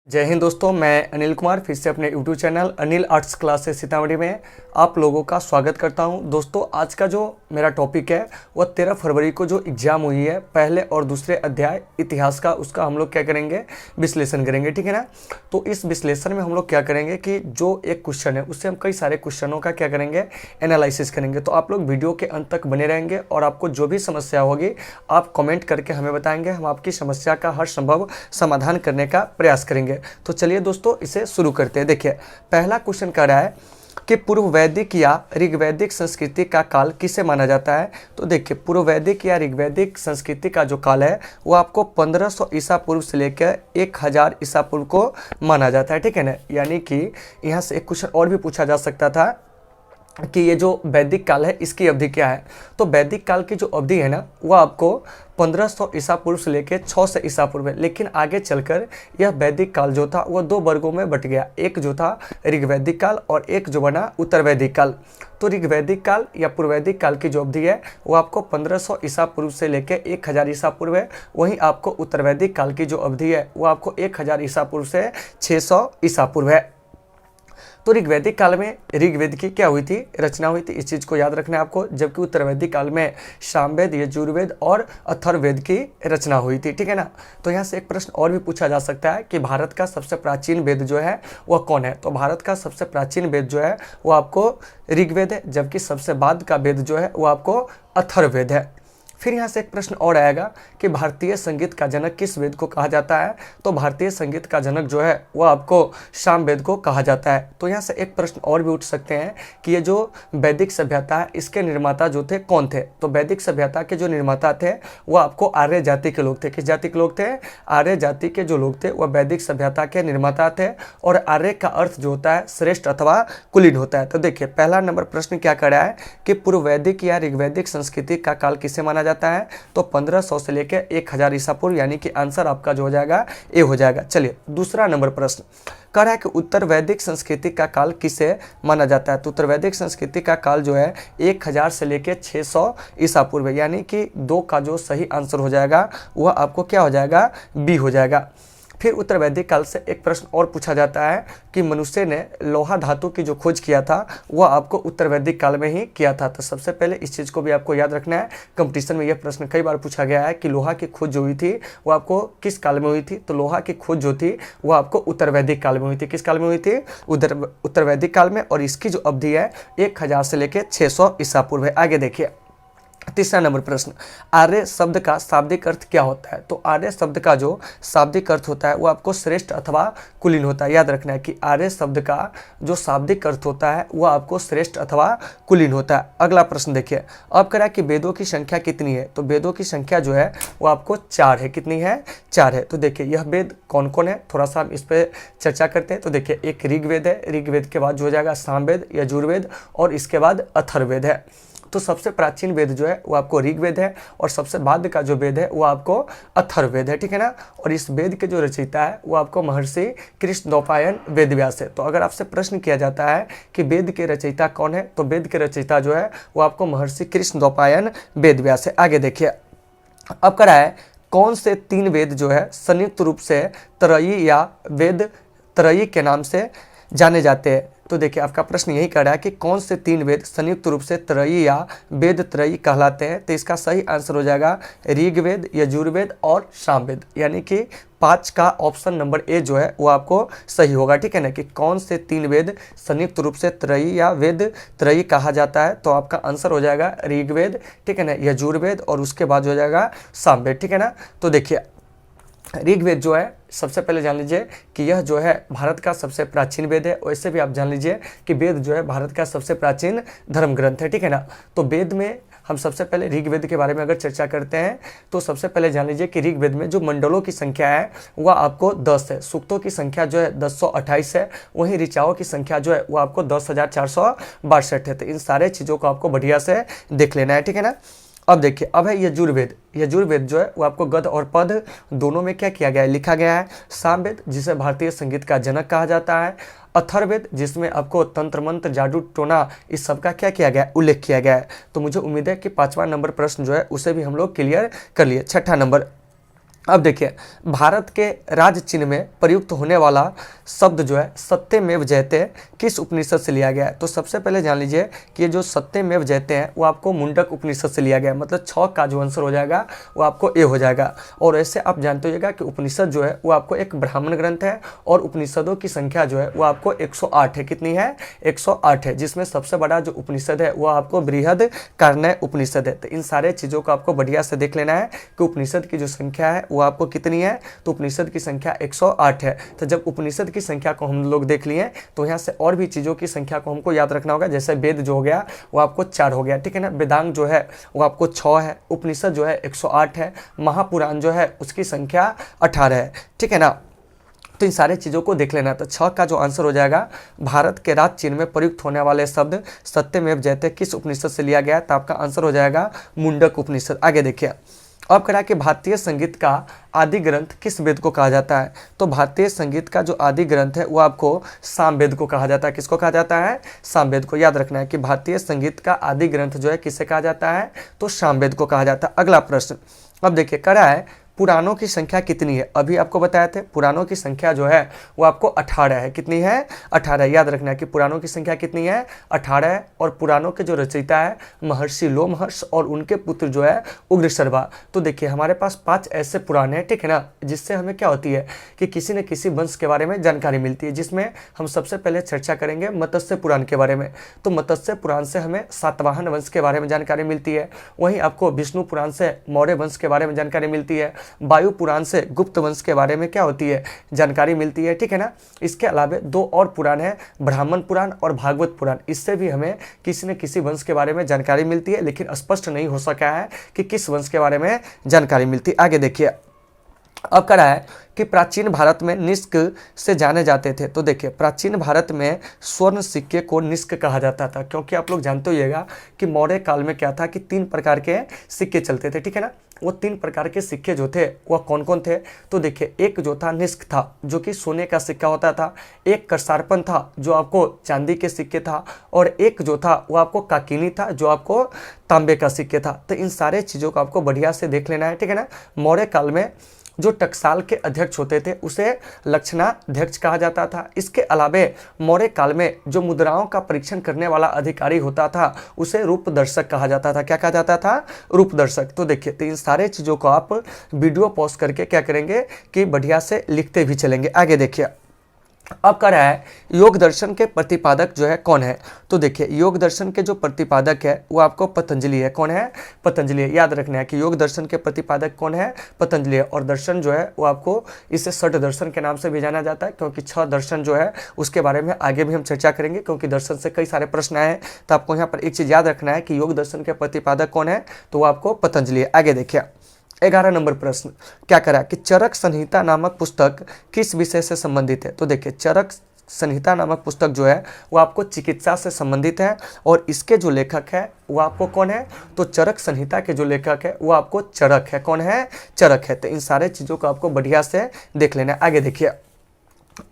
जय हिंद दोस्तों, मैं अनिल कुमार फिर से अपने YouTube channel Anil arts classes Sitamarhi में आप लोगों का स्वागत करता हूं। दोस्तों, आज का जो मेरा टॉपिक है वह 13 फरवरी को जो एग्ज़ाम हुई है पहले और दूसरे अध्याय इतिहास का, उसका हम लोग क्या करेंगे, विश्लेषण करेंगे। ठीक है ना। तो इस विश्लेषण में हम लोग क्या करेंगे कि जो एक क्वेश्चन है उससे हम कई सारे क्वेश्चनों का क्या करेंगे, एनालिसिस करेंगे। तो आप लोग वीडियो के अंत तक बने रहेंगे और आपको जो भी समस्या होगी आप कमेंट करके हमें बताएंगे। हम आपकी समस्या का हर संभव समाधान करने का प्रयास करेंगे। तो चलिए दोस्तों, इसे शुरू करते हैं। देखिए, पहला क्वेश्चन कह रहा है कि पूर्व वैदिक या ऋग्वैदिक संस्कृति का काल किसे माना जाता है। तो देखिए, पूर्व वैदिक या ऋग्वैदिक संस्कृति का जो काल है वो आपको 1500 ईसा पूर्व से लेकर 1000 ईसा पूर्व को माना जाता है। ठीक है ना। यानी कि यहाँ से एक क्वेश्चन और भी पूछा जा सकता था कि ये जो वैदिक काल है इसकी अवधि क्या है। तो वैदिक काल की जो अवधि है ना वो आपको 1500 ईसा पूर्व से लेकर 600 ईसा पूर्व है। लेकिन आगे चलकर यह वैदिक काल जो था वह दो वर्गों में बट गया, एक जो था ऋग्वैदिक काल और एक जो बना उत्तर वैदिक काल। तो ऋग्वैदिक काल या पूर्ववैदिक काल की जो अवधि है वो आपको 1500 ईसा पूर्व से लेकर 1000 ईसा पूर्व है। वहीं आपको उत्तर वैदिक काल की जो अवधि है वो आपको 1000 ईसा पूर्व से 600 ईसा पूर्व है। तो ऋग्वैदिक काल में ऋग्वेद की क्या हुई थी, रचना हुई थी, इस चीज़ को याद रखना है आपको। जबकि उत्तर वैदिक काल में सामवेद, यजुर्वेद और अथर्ववेद की रचना हुई थी। ठीक है ना। तो यहाँ से एक प्रश्न और भी पूछा जा सकता है कि भारत का सबसे प्राचीन वेद जो है वह कौन है। तो भारत का सबसे प्राचीन वेद जो है वो आपको ऋग्वेद है, जबकि सबसे बाद का वेद जो है वो आपको अथर्ववेद है। फिर यहाँ से एक प्रश्न और आएगा कि भारतीय संगीत का जनक किस वेद को कहा जाता है। तो भारतीय संगीत का जनक जो है वह आपको सामवेद को कहा जाता है। तो यहाँ से एक प्रश्न और भी उठ सकते हैं कि ये जो वैदिक सभ्यता है इसके निर्माता जो थे कौन थे। तो वैदिक सभ्यता के जो निर्माता थे वह आपको आर्य जाति के लोग थे। किस जाति के लोग थे? आर्य जाति के जो लोग थे वह वैदिक सभ्यता के निर्माता थे। और आर्य का अर्थ जो होता है श्रेष्ठ अथवा कुलीन होता है। तो देखिए, पहला नंबर प्रश्न क्या कर रहा है कि पूर्व वैदिक या ऋग्वैदिक संस्कृति का काल किसे माना जाता है। तो 1500 से लेकर 1000 ईसा पूर्व, यानी कि आंसर आपका जो हो जाएगा ए हो जाएगा। चलिए, दूसरा नंबर प्रश्न कह रहा है कि उत्तर वैदिक संस्कृति का काल किसे माना जाता है। तो उत्तर वैदिक संस्कृति का काल जो है 1000 से लेकर 600 ईसा पूर्व, यानी कि 2 का जो सही आंसर हो जाएगा वह आपको क्या हो जाएगा, बी हो जाएगा। फिर उत्तर वैदिक काल से एक प्रश्न और पूछा जाता है कि मनुष्य ने लोहा धातु की जो खोज किया था वह आपको उत्तर वैदिक काल में ही किया था। तो सबसे पहले इस चीज़ को भी आपको याद रखना है। कंपटीशन में यह प्रश्न कई बार पूछा गया है कि लोहा की खोज जो हुई थी वो आपको किस काल में हुई थी। तो लोहा की खोज जो थी वो आपको उत्तर वैदिक काल में हुई थी। किस काल में हुई थी? उत्तर वैदिक काल में। और इसकी जो अवधि है 1000 से लेकर 600 ईसा पूर्व है। आगे देखिए, तीसरा नंबर प्रश्न, आर्य शब्द का शाब्दिक अर्थ क्या होता है। तो आर्य शब्द का जो शाब्दिक अर्थ होता है वो आपको श्रेष्ठ अथवा कुलीन होता है। याद रखना है कि आर्य शब्द का जो शाब्दिक अर्थ होता है वो आपको श्रेष्ठ अथवा कुलीन होता है। अगला प्रश्न देखिए, अब कह रहा है कि वेदों की संख्या कितनी है। तो वेदों की संख्या जो है वो आपको 4 है। कितनी है? 4 है। तो देखिए, यह वेद कौन कौन है, थोड़ा सा हम इस पर चर्चा करते हैं। तो देखिए, एक ऋग्वेद है, ऋग्वेद के बाद जो हो जाएगा सामवेद, यजुर्वेद और इसके बाद अथर्ववेद है। तो सबसे प्राचीन वेद जो है वो आपको ऋग्वेद है और सबसे बाद का जो वेद है वो आपको अथर्ववेद है। ठीक है ना। और इस वेद के जो रचयिता है वो आपको महर्षि कृष्णद्वैपायन वेदव्यास है। तो अगर आपसे प्रश्न किया जाता है कि वेद के रचयिता कौन है, तो वेद के रचयिता जो है वो आपको महर्षि कृष्णद्वैपायन वेदव्यास है। आगे देखिए, अब कह रहा है कौन से 3 वेद जो है संयुक्त रूप से त्रयी या वेद त्रयी के नाम से जाने जाते हैं। तो देखिए, आपका प्रश्न यही कर रहा है कि कौन से 3 वेद संयुक्त रूप से त्रयी या वेद त्रयी कहलाते हैं। तो इसका सही आंसर हो जाएगा ऋग्वेद, यजुर्वेद और सामवेद, यानी कि 5 का ऑप्शन नंबर ए जो है वो आपको सही होगा। ठीक है ना। कि कौन से 3 वेद संयुक्त रूप से त्रयी या वेद त्रयी कहा जाता है। तो आपका आंसर हो जाएगा ऋग्वेद, ठीक है ना, यजुर्वेद और उसके बाद हो जाएगा सामवेद। ठीक है ना। तो देखिए, ऋग्वेद जो है सबसे पहले जान लीजिए कि यह जो है भारत का सबसे प्राचीन वेद है। वैसे भी आप जान लीजिए कि वेद जो है भारत का सबसे प्राचीन धर्म ग्रंथ है। ठीक है ना। तो वेद में हम सबसे पहले ऋग्वेद के बारे में अगर चर्चा करते हैं तो सबसे पहले जान लीजिए कि ऋग्वेद में जो मंडलों की संख्या है वह आपको 10 है। सूक्तों की संख्या जो है 1028 है। वहीं ऋचाओं की संख्या जो है वो आपको 10,462 है। तो इन सारे चीज़ों को आपको बढ़िया से देख लेना है। ठीक है ना। अब देखिए, अब है यजुर्वेद। यजुर्वेद जो है वो आपको गद्य और पद दोनों में क्या किया गया है, लिखा गया है। सामवेद जिसे भारतीय संगीत का जनक कहा जाता है। अथर्ववेद जिसमें आपको तंत्र मंत्र जादू टोना इस सब का क्या किया गया है, उल्लेख किया गया है। तो मुझे उम्मीद है कि 5वां नंबर प्रश्न जो है उसे भी हम लोग क्लियर कर लिए। छठा नंबर, अब देखिए, भारत के राज्य चिन्ह में प्रयुक्त होने वाला शब्द जो है सत्यमेव जयते किस उपनिषद से लिया गया है? तो सबसे पहले जान लीजिए कि ये जो सत्यमेव जयते हैं वो आपको मुंडक उपनिषद से लिया गया है, मतलब 6 का जो आंसर हो जाएगा वो आपको ए हो जाएगा। और ऐसे आप जानते होइएगा कि उपनिषद जो है वो आपको एक ब्राह्मण ग्रंथ है और उपनिषदों की संख्या जो है वो आपको 108 है। कितनी है? 108 है, जिसमें सबसे बड़ा जो उपनिषद है वो आपको बृहद कारण्य उपनिषद है। तो इन सारे चीज़ों को आपको बढ़िया से देख लेना है कि उपनिषद की जो संख्या है वो आपको कितनी है। तो उपनिषद की संख्या 108 है। तो जब उपनिषद की संख्या को हम लोग देख लिए तो यहाँ से और भी चीज़ों की संख्या को हमको याद रखना होगा। जैसे वेद जो हो गया वो आपको 4 हो गया, ठीक है ना। वेदांग जो है वो आपको 6 है, उपनिषद जो है 108 है, महापुराण जो है उसकी संख्या 18 है, ठीक है ना। तो इन सारे चीज़ों को देख लेना। तो 6 का जो आंसर हो जाएगा, भारत के राज्य चिन्ह में प्रयुक्त होने वाले शब्द सत्यमेव जयते किस उपनिषद से लिया गया है? तो आपका आंसर हो जाएगा मुंडक उपनिषद। आगे देखिए, अब करा कि भारतीय संगीत का आदि ग्रंथ किस वेद को कहा जाता है? तो भारतीय संगीत का जो आदि ग्रंथ है वो आपको सामवेद को कहा जाता है। किसको कहा जाता है? सामवेद को। याद रखना है कि भारतीय संगीत का आदि ग्रंथ जो है किसे कहा जाता है? तो सामवेद को कहा जाता है। अगला प्रश्न, अब देखिए, करा है पुराणों की संख्या कितनी है? अभी आपको बताए थे पुराणों की संख्या जो है वो आपको 18 है। कितनी है? 18। याद रखना है कि पुराणों की संख्या कितनी है? 18 है। और पुराणों के जो रचयिता है महर्षि लोमहर्ष और उनके पुत्र जो है उग्रशर्वा। तो देखिए, हमारे पास 5 ऐसे पुराण हैं, ठीक है ना, जिससे हमें क्या होती है कि किसी न किसी वंश के बारे में जानकारी मिलती है। जिसमें हम सबसे पहले चर्चा करेंगे मत्स्य पुराण के बारे में। तो मत्स्य पुराण से हमें सातवाहन वंश के बारे में जानकारी मिलती है। वहीं आपको विष्णु पुराण से मौर्य वंश के बारे में जानकारी मिलती है। वायु पुराण से गुप्त वंश के बारे में क्या होती है? जानकारी मिलती है, ठीक है ना। इसके अलावा 2 और पुराण है, ब्राह्मण पुराण और भागवत पुराण। इससे भी हमें किसी न किसी वंश के बारे में जानकारी मिलती है, लेकिन स्पष्ट नहीं हो सका है कि किस वंश के बारे में जानकारी मिलती है। आगे देखिए, अब करा है कि प्राचीन भारत में निष्क से जाने जाते थे। तो देखिए, प्राचीन भारत में स्वर्ण सिक्के को निष्क कहा जाता था, क्योंकि आप लोग जानते होइएगा कि मौर्य काल में क्या था कि 3 प्रकार के सिक्के चलते थे, ठीक है ना। वो 3 प्रकार के सिक्के जो थे वह कौन कौन थे? तो देखिए, एक जो था निष्क था जो कि सोने का सिक्का होता था, एक कर्षार्पण था जो आपको चांदी के सिक्के था, और एक जो था वो आपको काकिनी था जो आपको तांबे का सिक्के था। तो इन सारे चीज़ों को आपको बढ़िया से देख लेना है, ठीक है ना। मौर्य काल में जो टकसाल के अध्यक्ष होते थे उसे लक्षणाध्यक्ष कहा जाता था। इसके अलावे मौर्य काल में जो मुद्राओं का परीक्षण करने वाला अधिकारी होता था उसे रूपदर्शक कहा जाता था। क्या कहा जाता था? रूपदर्शक। तो देखिए, तो इन सारे चीज़ों को आप वीडियो पॉज करके क्या करेंगे कि बढ़िया से लिखते भी चलेंगे। आगे देखिए, अब कह रहा है योग दर्शन के प्रतिपादक जो है कौन है? तो देखिए, योग दर्शन के जो प्रतिपादक है वो आपको पतंजलि है। कौन है? पतंजलि है। याद रखना है कि योग दर्शन के प्रतिपादक कौन है? पतंजलि है। और दर्शन जो है वो आपको इसे षट दर्शन के नाम से भी जाना जाता है, क्योंकि 6 दर्शन जो है उसके बारे में आगे भी हम चर्चा करेंगे, क्योंकि दर्शन से कई सारे प्रश्न आए हैं। तो आपको यहाँ पर एक चीज़ याद रखना है कि योग दर्शन के प्रतिपादक कौन है? तो वो आपको पतंजलि है। आगे देखिए, 11 नंबर प्रश्न क्या करा कि चरक संहिता नामक पुस्तक किस विषय से संबंधित है? तो देखिए, चरक संहिता नामक पुस्तक जो है वो आपको चिकित्सा से संबंधित है, और इसके जो लेखक है वो आपको कौन है? तो चरक संहिता के जो लेखक है वो आपको चरक है। कौन है? चरक है। तो इन सारे चीज़ों को आपको बढ़िया से देख लेना है। आगे देखिए,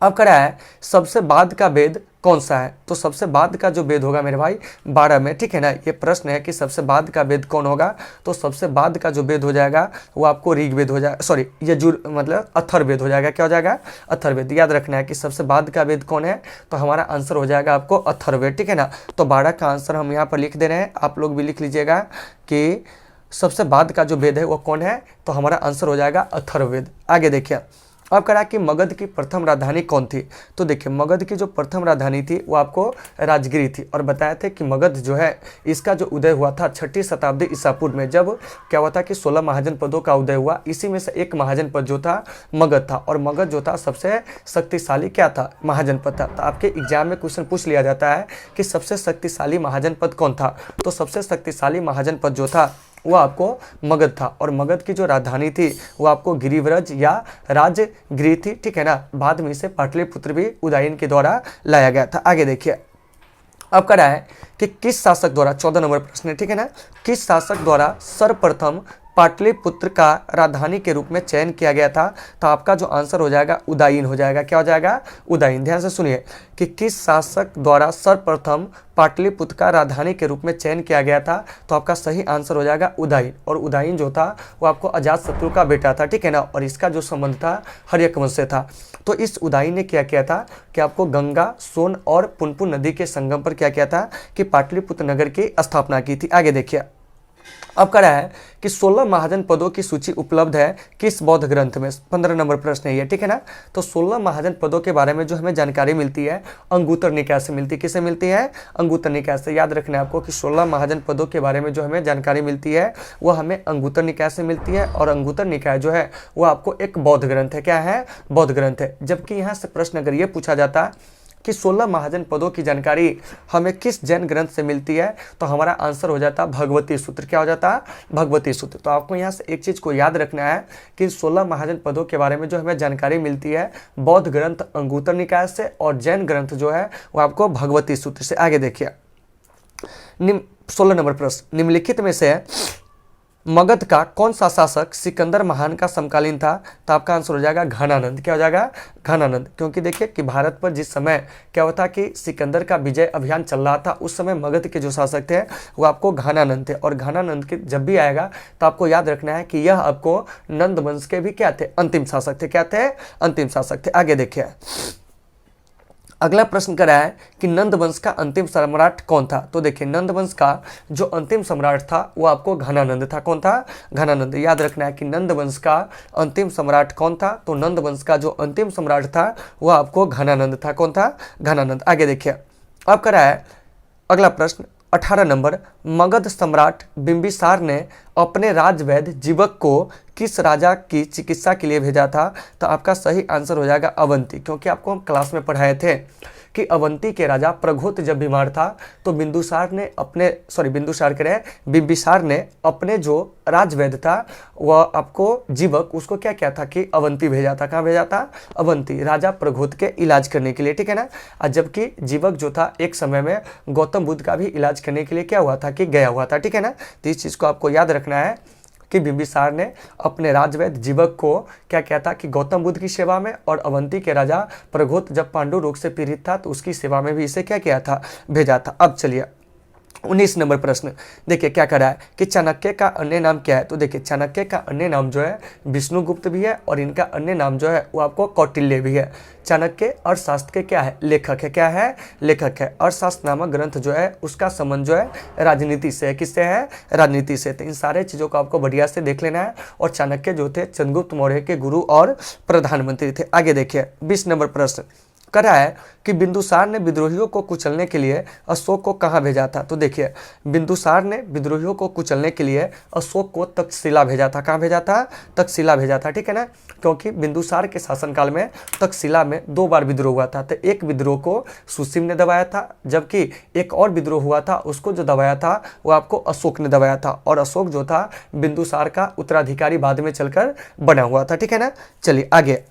अब करा है सबसे बाद का वेद कौन सा है? तो सबसे बाद का जो वेद होगा मेरे भाई 12 में, ठीक है ना। ये प्रश्न है कि सबसे बाद का वेद कौन होगा? तो सबसे बाद का जो वेद हो जाएगा वो आपको ऋग्वेद हो जाएगा, सॉरी यजुर मतलब अथर्ववेद हो जाएगा। क्या हो जाएगा? अथर्ववेद। याद रखना है कि सबसे बाद का वेद कौन है? तो हमारा आंसर हो जाएगा आपको अथर्ववेद, ठीक है ना। तो 12 का आंसर हम यहाँ पर लिख दे रहे हैं, आप लोग भी लिख लीजिएगा कि सबसे बाद का जो वेद है वो कौन है? तो हमारा आंसर हो जाएगा अथर्ववेद। आगे देखिए, अब करा कि मगध की प्रथम राजधानी कौन थी? तो देखिए, मगध की जो प्रथम राजधानी थी वो आपको राजगिरी थी। और बताया थे कि मगध जो है इसका जो उदय हुआ था 6ठी शताब्दी ईसा पूर्व में, जब क्या हुआ था कि 16 महाजनपदों का उदय हुआ। इसी में से एक महाजनपद जो था मगध था, और मगध जो था सबसे शक्तिशाली क्या था? महाजनपद था। तो आपके एग्जाम में क्वेश्चन पूछ लिया जाता है कि सबसे शक्तिशाली महाजनपद कौन था? तो सबसे शक्तिशाली महाजनपद जो था वो आपको मगध था। और मगध की जो राजधानी थी वो आपको गिरिव्रज या राजगिरी थी, ठीक है ना। बाद में इसे पाटलिपुत्र भी उदयन के द्वारा लाया गया था। आगे देखिए, अब कह रहा है कि किस शासक द्वारा, 14 नंबर प्रश्न है, ठीक है ना, किस शासक द्वारा सर्वप्रथम पाटलिपुत्र का राजधानी के रूप में चयन किया गया था? तो आपका जो आंसर हो जाएगा उदयीन हो जाएगा। क्या हो जाएगा? उदयीन। ध्यान से सुनिए कि किस शासक द्वारा सर्वप्रथम पाटलिपुत्र का राजधानी के रूप में चयन किया गया था? तो आपका सही आंसर हो जाएगा उदयीन। और उदयीन जो था वो आपको अजातशत्रु का बेटा था, ठीक है ना, और इसका जो संबंध था हर्यक वंश से था। तो इस उदयीन ने क्या किया था कि आपको गंगा, सोन और पुनपुन नदी के संगम पर क्या किया था कि पाटलिपुत्र नगर की स्थापना की थी। आगे देखिए, अब कह रहा है कि 16 महाजन पदों की सूची उपलब्ध है किस बौद्ध ग्रंथ में? 15 नंबर प्रश्न है ये, ठीक है ना। तो 16 महाजन पदों के बारे में जो हमें जानकारी मिलती है अंगुत्तर निकाय से मिलती है। किससे मिलती है? अंगुत्तर निकाय से। याद रखना है आपको कि 16 महाजन पदों के बारे में जो हमें जानकारी मिलती है वह हमें अंगुत्तर निकाय से मिलती है, और अंगुत्तर निकाय जो है वो आपको एक बौद्ध ग्रंथ है। क्या है? बौद्ध ग्रंथ है। जबकि यहाँ से प्रश्न अगर ये पूछा जाता कि 16 महाजन पदों की जानकारी हमें किस जैन ग्रंथ से मिलती है, तो हमारा आंसर हो जाता भगवती सूत्र। क्या हो जाता? भगवती सूत्र। तो आपको यहाँ से एक चीज को याद रखना है कि 16 महाजन पदों के बारे में जो हमें जानकारी मिलती है बौद्ध ग्रंथ अंगुत्तर निकाय से, और जैन ग्रंथ जो है वो आपको भगवती सूत्र से। आगे देखिए 16 नंबर प्रश्न, निम्नलिखित में से मगध का कौन सा शासक सिकंदर महान का समकालीन था? तो आपका आंसर हो जाएगा घनानंद। क्या हो जाएगा? घनानंद। क्योंकि देखिए कि भारत पर जिस समय क्या होता कि सिकंदर का विजय अभियान चल रहा था उस समय मगध के जो शासक थे वो आपको घनानंद थे। और घनानंद के जब भी आएगा तो आपको याद रखना है कि यह आपको नंद वंश के भी क्या थे? अंतिम शासक थे। क्या थे? अंतिम शासक थे। आगे देखिए, अगला प्रश्न कर रहा है कि नंद वंश का अंतिम सम्राट कौन था? तो देखिए नंद वंश का जो अंतिम सम्राट था वो आपको घनानंद था। कौन था? घनानंद। याद रखना है कि नंद वंश का अंतिम सम्राट कौन था? तो नंद वंश का जो अंतिम सम्राट था वो आपको घनानंद था। कौन था? घनानंद। आगे देखिए, अब कर रहा है अगला प्रश्न 18 नंबर, मगध सम्राट बिंबिसार ने अपने राजवैद्य जीवक को किस राजा की चिकित्सा के लिए भेजा था? तो आपका सही आंसर हो जाएगा अवंती। क्योंकि आपको हम क्लास में पढ़ाए थे कि अवंती के राजा प्रघोत जब बीमार था तो बिंबिसार ने अपने जो राजवैद्य था वह आपको जीवक उसको क्या किया था कि अवंती भेजा था। कहाँ भेजा था? अवंती, राजा प्रघोत के इलाज करने के लिए, ठीक है ना। और जबकि जीवक जो था एक समय में गौतम बुद्ध का भी इलाज करने के लिए क्या हुआ था कि गया हुआ था, ठीक है ना। तो इस चीज़ को आपको याद रखना है कि बिंबिसार ने अपने राजवैद्य जीवक को क्या किया था कि गौतम बुद्ध की सेवा में, और अवंती के राजा प्रघोत जब पांडु रोग से पीड़ित था तो उसकी सेवा में भी इसे क्या किया था? भेजा था। अब चलिए 19 नंबर प्रश्न, देखिए क्या कर रहा है कि चाणक्य का अन्य नाम क्या है? तो देखिए चाणक्य का अन्य नाम जो है विष्णुगुप्त भी है, और इनका अन्य नाम जो है वो आपको कौटिल्य भी है। चाणक्य अर्थशास्त्र के क्या है? लेखक है। क्या है? लेखक है। अर्थशास्त्र नामक ग्रंथ जो है उसका संबंध जो है राजनीति से है। किससे है? राजनीति से। तो इन सारे चीज़ों को आपको बढ़िया से देख लेना है। और चाणक्य जो थे चंद्रगुप्त मौर्य के गुरु और प्रधानमंत्री थे। आगे देखिए 20 नंबर प्रश्न कर रहा है कि बिंदुसार ने विद्रोहियों को कुचलने के लिए अशोक को कहाँ भेजा था? तो देखिए बिंदुसार ने विद्रोहियों को कुचलने के लिए अशोक को तक्षशिला भेजा था। कहाँ भेजा था? तक्षशिला भेजा था, ठीक है ना। क्योंकि बिंदुसार के शासनकाल में तक्षशिला में 2 बार विद्रोह हुआ था। तो एक विद्रोह को सुसीम ने दबाया था, जबकि एक और विद्रोह हुआ था उसको जो दबाया था वो आपको अशोक ने दबाया था। और अशोक जो था बिंदुसार का उत्तराधिकारी बाद में चलकर बना हुआ था, ठीक है ना। चलिए आगे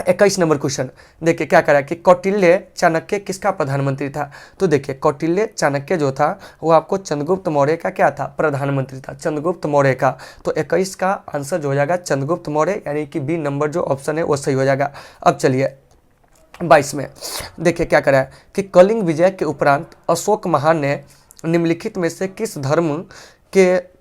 21 नंबर क्वेश्चन, देखिए क्या करा कि कौटिल्य चाणक्य किसका प्रधानमंत्री था? तो देखिए कौटिल्य चाणक्य जो था वो आपको चंद्रगुप्त मौर्य का क्या था? प्रधानमंत्री था, चंद्रगुप्त मौर्य का। तो 21 का आंसर जो हो जाएगा चंद्रगुप्त मौर्य, यानी कि बी नंबर जो ऑप्शन है वो सही हो जाएगा। अब चलिए 22 में देखिए क्या करा है कि कलिंग विजय के उपरांत अशोक महान ने निम्नलिखित में से किस धर्म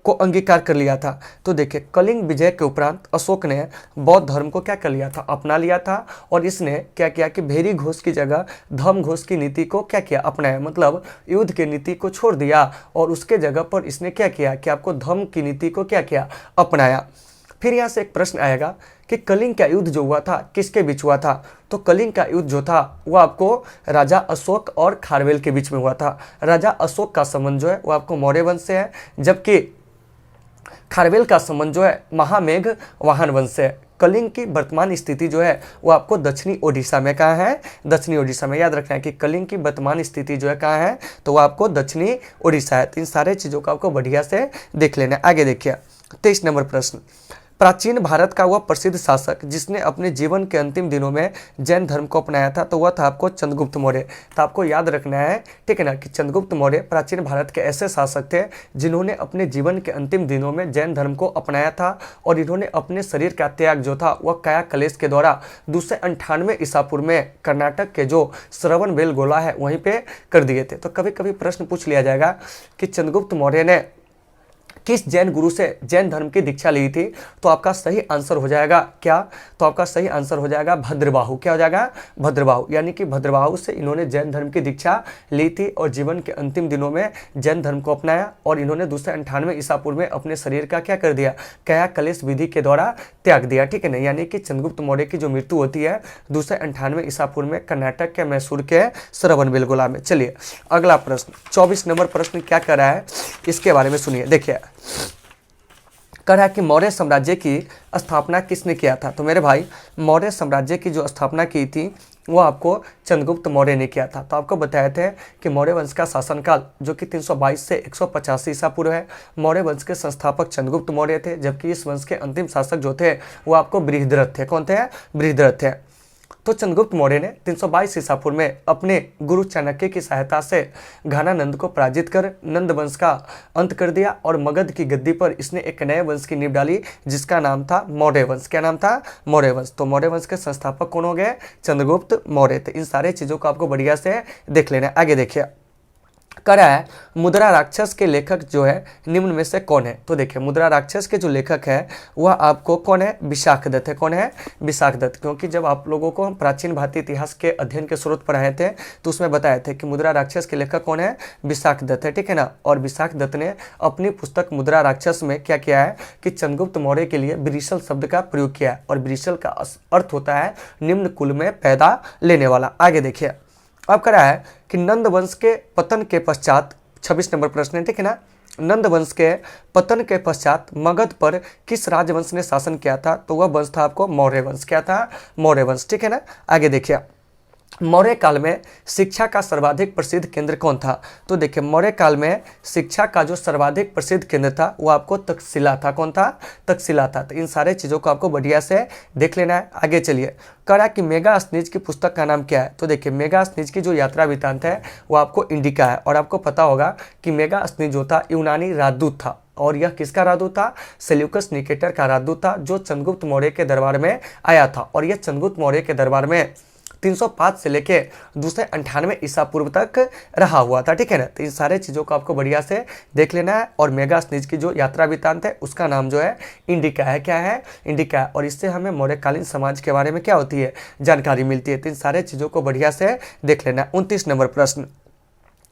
को अंगीकार कर लिया था? तो देखिए कलिंग विजय के उपरांत अशोक ने बौद्ध धर्म को क्या कर लिया था? अपना लिया था। और इसने क्या किया कि भेरी घोष की जगह धर्म घोष की नीति को क्या किया? अपनाया। मतलब युद्ध की नीति को छोड़ दिया और उसके जगह पर इसने क्या किया कि आपको धर्म की नीति को क्या किया? अपनाया। फिर यहाँ से एक प्रश्न आएगा कि कलिंग का युद्ध जो हुआ था किसके बीच हुआ था? तो कलिंग का युद्ध जो था वो आपको राजा अशोक और खारवेल के बीच में हुआ था। राजा अशोक का संबंध जो है वो आपको मौर्य वंश से है, जबकि खारवेल का संबंध जो है महामेघ वाहन वंश से है। कलिंग की वर्तमान स्थिति जो है वो आपको दक्षिणी ओडिशा में कहाँ है? दक्षिणी ओडिशा में। याद रखना है कि कलिंग की वर्तमान स्थिति जो है कहाँ है? तो वो आपको दक्षिणी ओडिशा है। तो इन सारे चीज़ों को आपको बढ़िया से देख लेना है। आगे देखिए 23 नंबर प्रश्न, प्राचीन भारत का वह प्रसिद्ध शासक जिसने अपने जीवन के अंतिम दिनों में जैन धर्म को अपनाया था, तो वह था आपको चंद्रगुप्त मौर्य। तो आपको याद रखना है, ठीक है ना, कि चंद्रगुप्त मौर्य प्राचीन भारत के ऐसे शासक थे जिन्होंने अपने जीवन के अंतिम दिनों में जैन धर्म को अपनाया था, और इन्होंने अपने शरीर का त्याग जो था वह काया कलेश के द्वारा 298 ईसा पूर्व में कर्नाटक के जो श्रवण बेलगोला है वहीं पे कर दिए थे। तो कभी कभी प्रश्न पूछ लिया जाएगा कि चंद्रगुप्त मौर्य ने किस जैन गुरु से जैन धर्म की दीक्षा ली थी, तो आपका सही आंसर हो जाएगा क्या, तो आपका सही आंसर हो जाएगा भद्रबाहु। क्या हो जाएगा? भद्रबाहु। यानी कि भद्रबाहु से इन्होंने जैन धर्म की दीक्षा ली थी और जीवन के अंतिम दिनों में जैन धर्म को अपनाया, और इन्होंने 298 ईसा पूर्व में अपने शरीर का क्या कर दिया? काया कलेश विधि के द्वारा त्याग दिया, ठीक है ना। यानी कि चंद्रगुप्त मौर्य की जो मृत्यु होती है 298 ईसा पूर्व में कर्नाटक के मैसूर के श्रवण बेलगोला में। चलिए अगला प्रश्न, 24 नंबर प्रश्न क्या कर रहा है इसके बारे में सुनिए। देखिए कह रहा है कि मौर्य साम्राज्य की स्थापना किसने किया था। तो मेरे भाई मौर्य साम्राज्य की जो स्थापना की थी वो आपको चंद्रगुप्त मौर्य ने किया था। तो आपको बताए थे कि मौर्य वंश का शासनकाल जो कि 322 से 185 ईसा पूर्व है। मौर्य वंश के संस्थापक चंद्रगुप्त मौर्य थे, जबकि इस वंश के अंतिम शासक जो थे वो आपको बृहद्रथ थे। कौन थे? बृहद्रथ थे। तो चंद्रगुप्त मौर्य ने 322 ईसा पूर्व में अपने गुरु चाणक्य की सहायता से घानानंद को पराजित कर नंद वंश का अंत कर दिया, और मगध की गद्दी पर इसने एक नए वंश की नींव डाली जिसका नाम था मौर्य वंश। क्या नाम था? मौर्य वंश। तो मौर्य वंश के संस्थापक कौन हो गए? चंद्रगुप्त मौर्य। तो इन सारे चीजों को आपको बढ़िया से देख लेना है। आगे देखिए करा है मुद्रा राक्षस के लेखक जो है निम्न में से कौन है। तो देखिए मुद्रा राक्षस के जो लेखक है वह आपको कौन है? विशाखदत्त है। कौन है? विशाखदत्त। क्योंकि जब आप लोगों को हम प्राचीन भारतीय इतिहास के अध्ययन के स्रोत पढ़ाए थे तो उसमें बताए थे कि मुद्रा राक्षस के लेखक कौन है? विशाखदत्त है, ठीक है ना। और विशाखदत्त ने अपनी पुस्तक मुद्रा राक्षस में क्या किया है कि चंद्रगुप्त मौर्य के लिए ब्रिशल शब्द का प्रयोग किया है, और ब्रिशल का अर्थ होता है निम्न कुल में पैदा लेने वाला। आगे देखिए अब कह रहा है कि नंद वंश के पतन के पश्चात, 26 नंबर प्रश्न है, ठीक है ना। नंद वंश के पतन के पश्चात मगध पर किस राजवंश ने शासन किया था? तो वह वंश था आपको मौर्य वंश। क्या था? मौर्य वंश, ठीक है ना। आगे देखिए मौर्य काल में शिक्षा का सर्वाधिक प्रसिद्ध केंद्र कौन था? तो देखिए मौर्य काल में शिक्षा का जो सर्वाधिक प्रसिद्ध केंद्र था वो आपको तक्षशिला था। कौन था? तक्षशिला था। तो इन सारे चीज़ों को आपको बढ़िया से देख लेना है। आगे चलिए कह रहा है कि मेगास्थनीज की पुस्तक का नाम क्या है। तो देखिए मेगास्थनीज की जो यात्रा वृत्तांत है वो आपको इंडिका है, और आपको पता होगा कि मेगास्थनीज जो था यूनानी राजदूत था, और यह किसका राजदूत था? सेल्यूकस निकेटर का राजदूत था जो चंद्रगुप्त मौर्य के दरबार में आया था, और यह चंद्रगुप्त मौर्य के दरबार में 305 से लेके 298 ईसा पूर्व तक रहा हुआ था, ठीक है ना। तो इन सारे चीज़ों को आपको बढ़िया से देख लेना है। और मेगास्थनीज की जो यात्रा वृत्तांत है उसका नाम जो है इंडिका है। क्या है? इंडिका है। और इससे हमें मौर्यकालीन समाज के बारे में क्या होती है? जानकारी मिलती है। तो इन सारे चीज़ों को बढ़िया से देख लेना है। 29 नंबर प्रश्न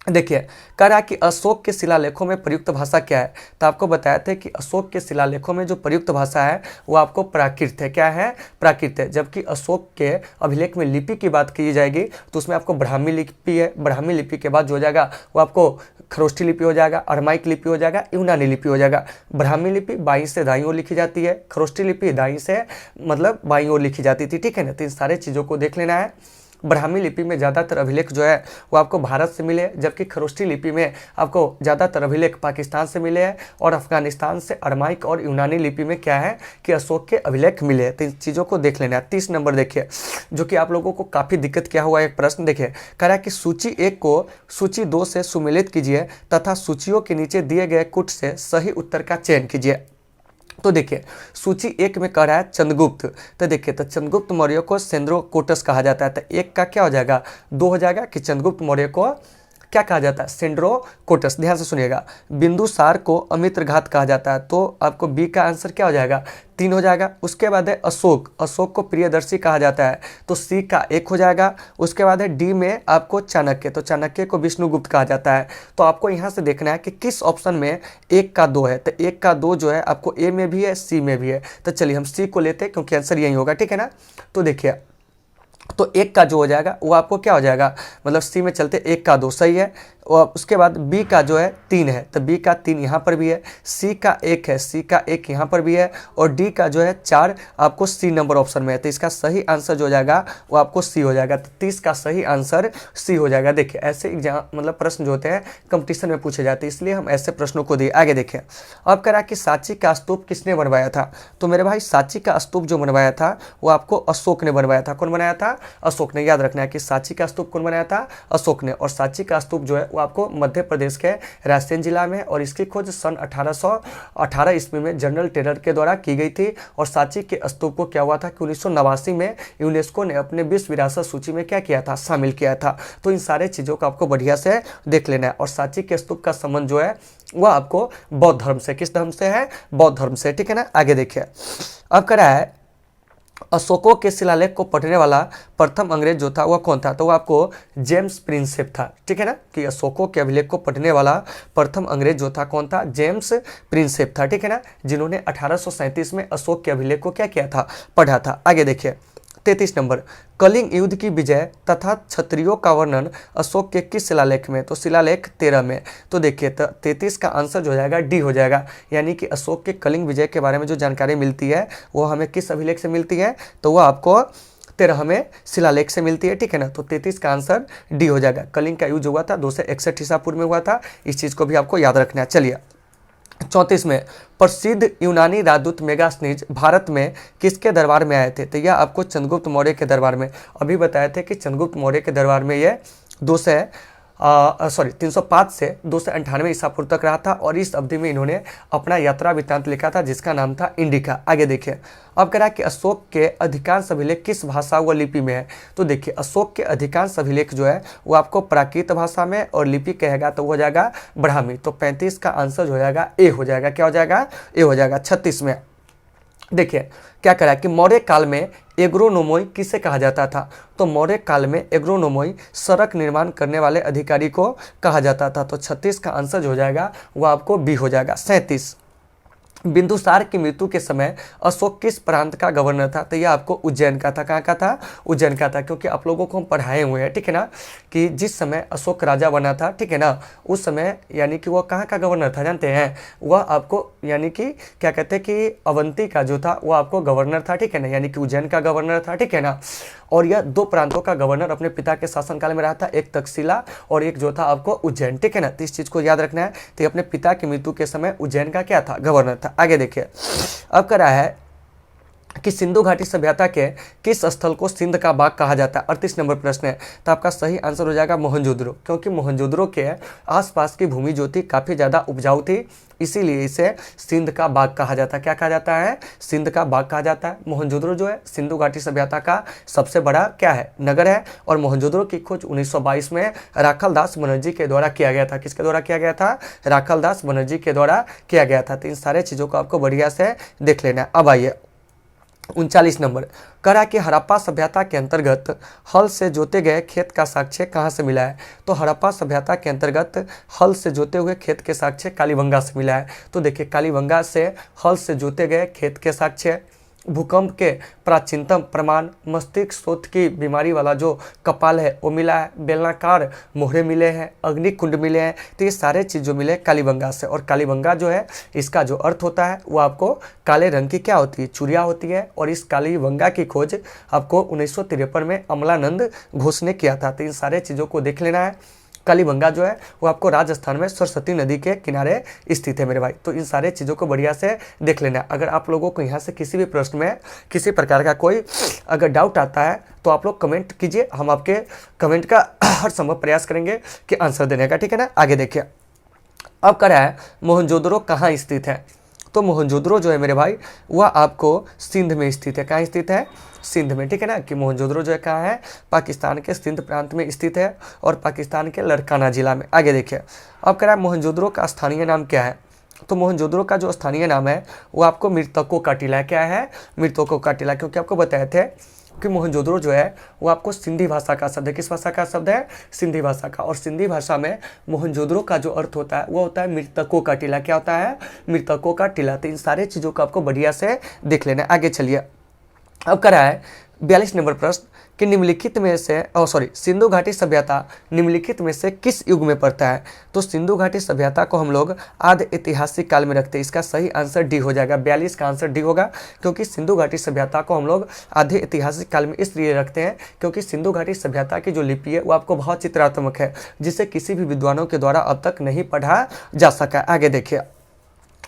देखिए कह रहा है कि अशोक के शिलालेखों में प्रयुक्त भाषा क्या है। तो आपको बताया था कि अशोक के शिलालेखों में जो प्रयुक्त भाषा है वो आपको प्राकृत है। क्या है? प्राकृत है। जबकि अशोक के अभिलेख में लिपि की बात की जाएगी तो उसमें आपको ब्राह्मी लिपि है। ब्राह्मी लिपि के बाद जो हो जाएगा वो आपको खरोष्ठी लिपि हो जाएगा, अरमाइक लिपि हो जाएगा, यूनानी लिपि हो जाएगा। ब्राह्मी लिपि बाईं से दाईं ओर लिखी जाती है, खरोष्ठी लिपि दाईं से मतलब बाईं ओर लिखी जाती थी, ठीक है ना। तो इन सारे चीज़ों को देख लेना है। ब्राह्मी लिपि में ज़्यादातर अभिलेख जो है वो आपको भारत से मिले, जबकि खरोष्ठी लिपि में आपको ज़्यादातर अभिलेख पाकिस्तान से मिले हैं, और अफगानिस्तान से अरमाइक और यूनानी लिपि में क्या है कि अशोक के अभिलेख मिले हैं। तो इन चीज़ों को देख लेना है। 30 नंबर देखिए जो कि आप लोगों को काफ़ी दिक्कत क्या हुआ, एक प्रश्न देखिए कह रहा है कि सूची 1 को सूची 2 से सुमेलित कीजिए तथा सूचियों के नीचे दिए गए कुट से सही उत्तर का चयन कीजिए। तो देखिए सूची 1 में कह रहा है चंद्रगुप्त। तो देखिए तो चंद्रगुप्त मौर्य को सेंड्रोकोटस कहा जाता है। तो 1 का क्या हो जाएगा? 2 हो जाएगा कि चंद्रगुप्त मौर्य को क्या कहा जाता है? सेंड्रोकोटस। ध्यान से सुनिएगा। बिंदुसार को अमित्रघात कहा जाता है, तो आपको बी का आंसर क्या हो जाएगा? 3 हो जाएगा। उसके बाद है अशोक, अशोक को प्रियदर्शी कहा जाता है, तो सी का 1 हो जाएगा। उसके बाद है डी में आपको चाणक्य, तो चाणक्य को विष्णुगुप्त कहा जाता है। तो आपको यहाँ से देखना है कि किस ऑप्शन में 1 का 2 है। तो 1 का 2 जो है आपको ए में भी है, सी में भी है। तो चलिए हम सी को लेते हैं क्योंकि आंसर यही होगा, ठीक है ना। तो देखिए तो 1 का जो हो जाएगा वो आपको क्या हो जाएगा, मतलब सी में चलते 1 का 2 सही है। और उसके बाद बी का जो है 3 है, तो बी का 3 यहाँ पर भी है, सी का 1 है, सी का 1 यहाँ पर भी है, और डी का जो है 4 आपको सी नंबर ऑप्शन में है। तो इसका सही आंसर जो हो जाएगा वो आपको सी हो जाएगा। तो 30 का सही आंसर सी हो जाएगा। देखिए ऐसे एग्जाम मतलब प्रश्न जो होते हैं कंपटीशन में पूछे जाते हैं, इसलिए हम ऐसे प्रश्नों को दिए। आगे देखिए, अब कह रहा कि सांची का स्तूप किसने बनवाया था? तो मेरे भाई सांची का स्तूप जो बनवाया था वो आपको अशोक ने बनवाया था। कौन बनाया था? अशोक ने। याद रखना है कि सांची का स्तूप कौन बनाया था? अशोक ने। और सांची का स्तूप जो है वो आपको मध्य प्रदेश के रायसेन जिला में, और इसकी खोज सन 1818 ईस्वी में जनरल टेलर के द्वारा की गई थी। और सांची के स्तूप को क्या हुआ था कि 1989 में यूनेस्को ने अपने विश्व विरासत सूची में क्या किया था? शामिल किया था। तो इन सारे चीज़ों को आपको बढ़िया से देख लेना है। और सांची के स्तूप का संबंध जो है वह आपको बौद्ध धर्म से, किस धर्म से है? बौद्ध धर्म से, ठीक है ना। आगे देखिए, अब कह रहा है अशोकों के शिलालेख को पढ़ने वाला प्रथम अंग्रेज जो था वह कौन था? तो वो आपको जेम्स प्रिंसेप था, ठीक है ना, कि अशोकों के अभिलेख को पढ़ने वाला प्रथम अंग्रेज जो था कौन था? जेम्स प्रिंसेप था, ठीक है ना, जिन्होंने 1837 में अशोक के अभिलेख को क्या किया था? पढ़ा था। आगे देखिए 33 नंबर, कलिंग युद्ध की विजय तथा क्षत्रियों का वर्णन अशोक के किस शिलालेख में? तो शिलालेख 13 में। तो देखिए 33 का आंसर जो हो जाएगा डी हो जाएगा, यानी कि अशोक के कलिंग विजय के बारे में जो जानकारी मिलती है वो हमें किस अभिलेख से मिलती है? तो वह आपको 13 में शिलालेख से मिलती है, ठीक है ना। तो 33 का आंसर डी हो जाएगा। कलिंग का युद्ध हुआ था 261 ईसा पूर्व में हुआ था, इस चीज़ को भी आपको याद रखना है। चलिए 34 में, प्रसिद्ध यूनानी राजदूत मेगास्थनीज भारत में किसके दरबार में आए थे? तो यह आपको चंद्रगुप्त मौर्य के दरबार में। अभी बताए थे कि चंद्रगुप्त मौर्य के दरबार में यह 305 से 298 ईसा पूर्व तक रहा था, और इस अवधि में इन्होंने अपना यात्रा वृत्तांत लिखा था जिसका नाम था इंडिका। आगे देखिए, अब कह रहा है कि अशोक के अधिकांश अभिलेख किस भाषा व लिपि में है? तो देखिए अशोक के अधिकांश अभिलेख जो है वो आपको प्राकृत भाषा में, और लिपि कहेगा तो वो हो जाएगा ब्राह्मी। तो 35 का आंसर हो जाएगा ए हो जाएगा। क्या हो जाएगा? ए हो जाएगा। 36 में देखिए क्या करा कि मौर्य काल में एग्रोनोमोई किसे कहा जाता था? तो मौर्य काल में एग्रोनोमोई सड़क निर्माण करने वाले अधिकारी को कहा जाता था। तो 36 का आंसर जो हो जाएगा वो आपको बी हो जाएगा। 37, बिंदुसार की मृत्यु के समय अशोक किस प्रांत का गवर्नर था? तो यह आपको उज्जैन का था। कहाँ का था? उज्जैन का था, क्योंकि आप लोगों को हम पढ़ाए हुए हैं, ठीक है ना, कि जिस समय अशोक राजा बना था, ठीक है ना, उस समय यानी कि वह कहाँ का गवर्नर था जानते हैं? वह आपको यानी कि क्या कहते हैं कि अवंती का जो था वह आपको गवर्नर था, ठीक है ना, यानी कि उज्जैन का गवर्नर था, ठीक है ना। और यह 2 प्रांतों का गवर्नर अपने पिता के शासनकाल में रहा था, एक तक्षशिला और एक जो था आपको उज्जैन, ठीक है ना। तो इस चीज़ को याद रखना है। तो अपने पिता की मृत्यु के समय उज्जैन का क्या था? गवर्नर था। आगे देखिए, अब कह रहा है कि सिंधु घाटी सभ्यता के किस स्थल को सिंध का बाग कहा जाता है? 38 नंबर प्रश्न है। तो आपका सही आंसर हो जाएगा मोहनजोदड़ो, क्योंकि मोहनजोदड़ो के आसपास की भूमि जो थी काफ़ी ज़्यादा उपजाऊ थी, इसीलिए इसे सिंध का बाग कहा जाता है। क्या कहा जाता है? सिंध का बाग कहा जाता है। मोहनजोदड़ो जो है सिंधु घाटी सभ्यता का सबसे बड़ा क्या है? नगर है। और मोहनजोदड़ो की खोज 1922 में राखलदास बनर्जी के द्वारा किया गया था। किसके द्वारा किया गया था? राखलदास बनर्जी के द्वारा किया गया था। तो इन सारे चीज़ों को आपको बढ़िया से देख लेना है। अब आइए 39 नंबर, करा कि हड़प्पा सभ्यता के अंतर्गत हल से जोते गए खेत का साक्ष्य कहाँ से मिला है? तो हड़प्पा सभ्यता के अंतर्गत हल से जोते हुए खेत के साक्ष्य कालीबंगा से मिला है। तो देखिए कालीबंगा से हल से जोते गए खेत के साक्ष्य, भूकंप के प्राचीनतम प्रमाण, मस्तिष्क शोथ की बीमारी वाला जो कपाल है वो मिला है, बेलनाकार मोहरे मिले हैं, अग्निकुंड मिले हैं। तो ये सारे चीज़ जो मिले कालीबंगा से। और कालीबंगा जो है इसका जो अर्थ होता है वो आपको काले रंग की क्या होती है? चूड़िया होती है। और इस कालीबंगा की खोज आपको 1953 में अमलानंद घोष ने किया था। तो इन सारे चीज़ों को देख लेना है। कालीबंगा जो है वो आपको राजस्थान में सरस्वती नदी के किनारे स्थित है मेरे भाई। तो इन सारे चीज़ों को बढ़िया से देख लेना है। अगर आप लोगों को यहाँ से किसी भी प्रश्न में किसी प्रकार का कोई अगर डाउट आता है तो आप लोग कमेंट कीजिए, हम आपके कमेंट का हर संभव प्रयास करेंगे कि आंसर देने का, ठीक है ना। आगे देखिए, अब कह रहा है मोहनजोदड़ो कहाँ स्थित है? तो मोहनजोदड़ो जो है मेरे भाई वह आपको सिंध में स्थित है। कहाँ स्थित है? सिंध में, ठीक है ना, कि मोहनजोदड़ो जो है कहाँ है? पाकिस्तान के सिंध प्रांत में स्थित है, और पाकिस्तान के लड़काना जिला में। आगे देखिए, अब कह रहा है मोहनजोदड़ो का स्थानीय नाम क्या है? तो मोहनजोदड़ो का जो स्थानीय नाम है वो आपको मृतकों का टीला। क्या है? मृतकों का टीला, क्योंकि आपको बताए थे कि मोहनजोदड़ो जो है वो आपको सिंधी भाषा का शब्द है। किस भाषा का शब्द है? सिंधी भाषा का। और सिंधी भाषा में मोहनजोदड़ो का जो अर्थ होता है वो होता है मृतकों का टीला। क्या होता है? मृतकों का टीला। तो इन सारे चीज़ों को आपको बढ़िया से देख लेना है। आगे चलिए, अब कह रहा है 42 नंबर प्रश्न, कि निम्नलिखित में से सिंधु घाटी सभ्यता निम्नलिखित में से किस युग में पड़ता है? तो सिंधु घाटी सभ्यता को हम लोग आद्य ऐतिहासिक काल में रखते हैं। इसका सही आंसर डी हो जाएगा, 42 का आंसर डी होगा, क्योंकि सिंधु घाटी सभ्यता को हम लोग आद्य ऐतिहासिक काल में इसलिए रखते हैं क्योंकि सिंधु घाटी सभ्यता की जो लिपि है वो आपको बहुत चित्रात्मक है, जिसे किसी भी विद्वानों के द्वारा अब तक नहीं पढ़ा जा सका। आगे देखिए,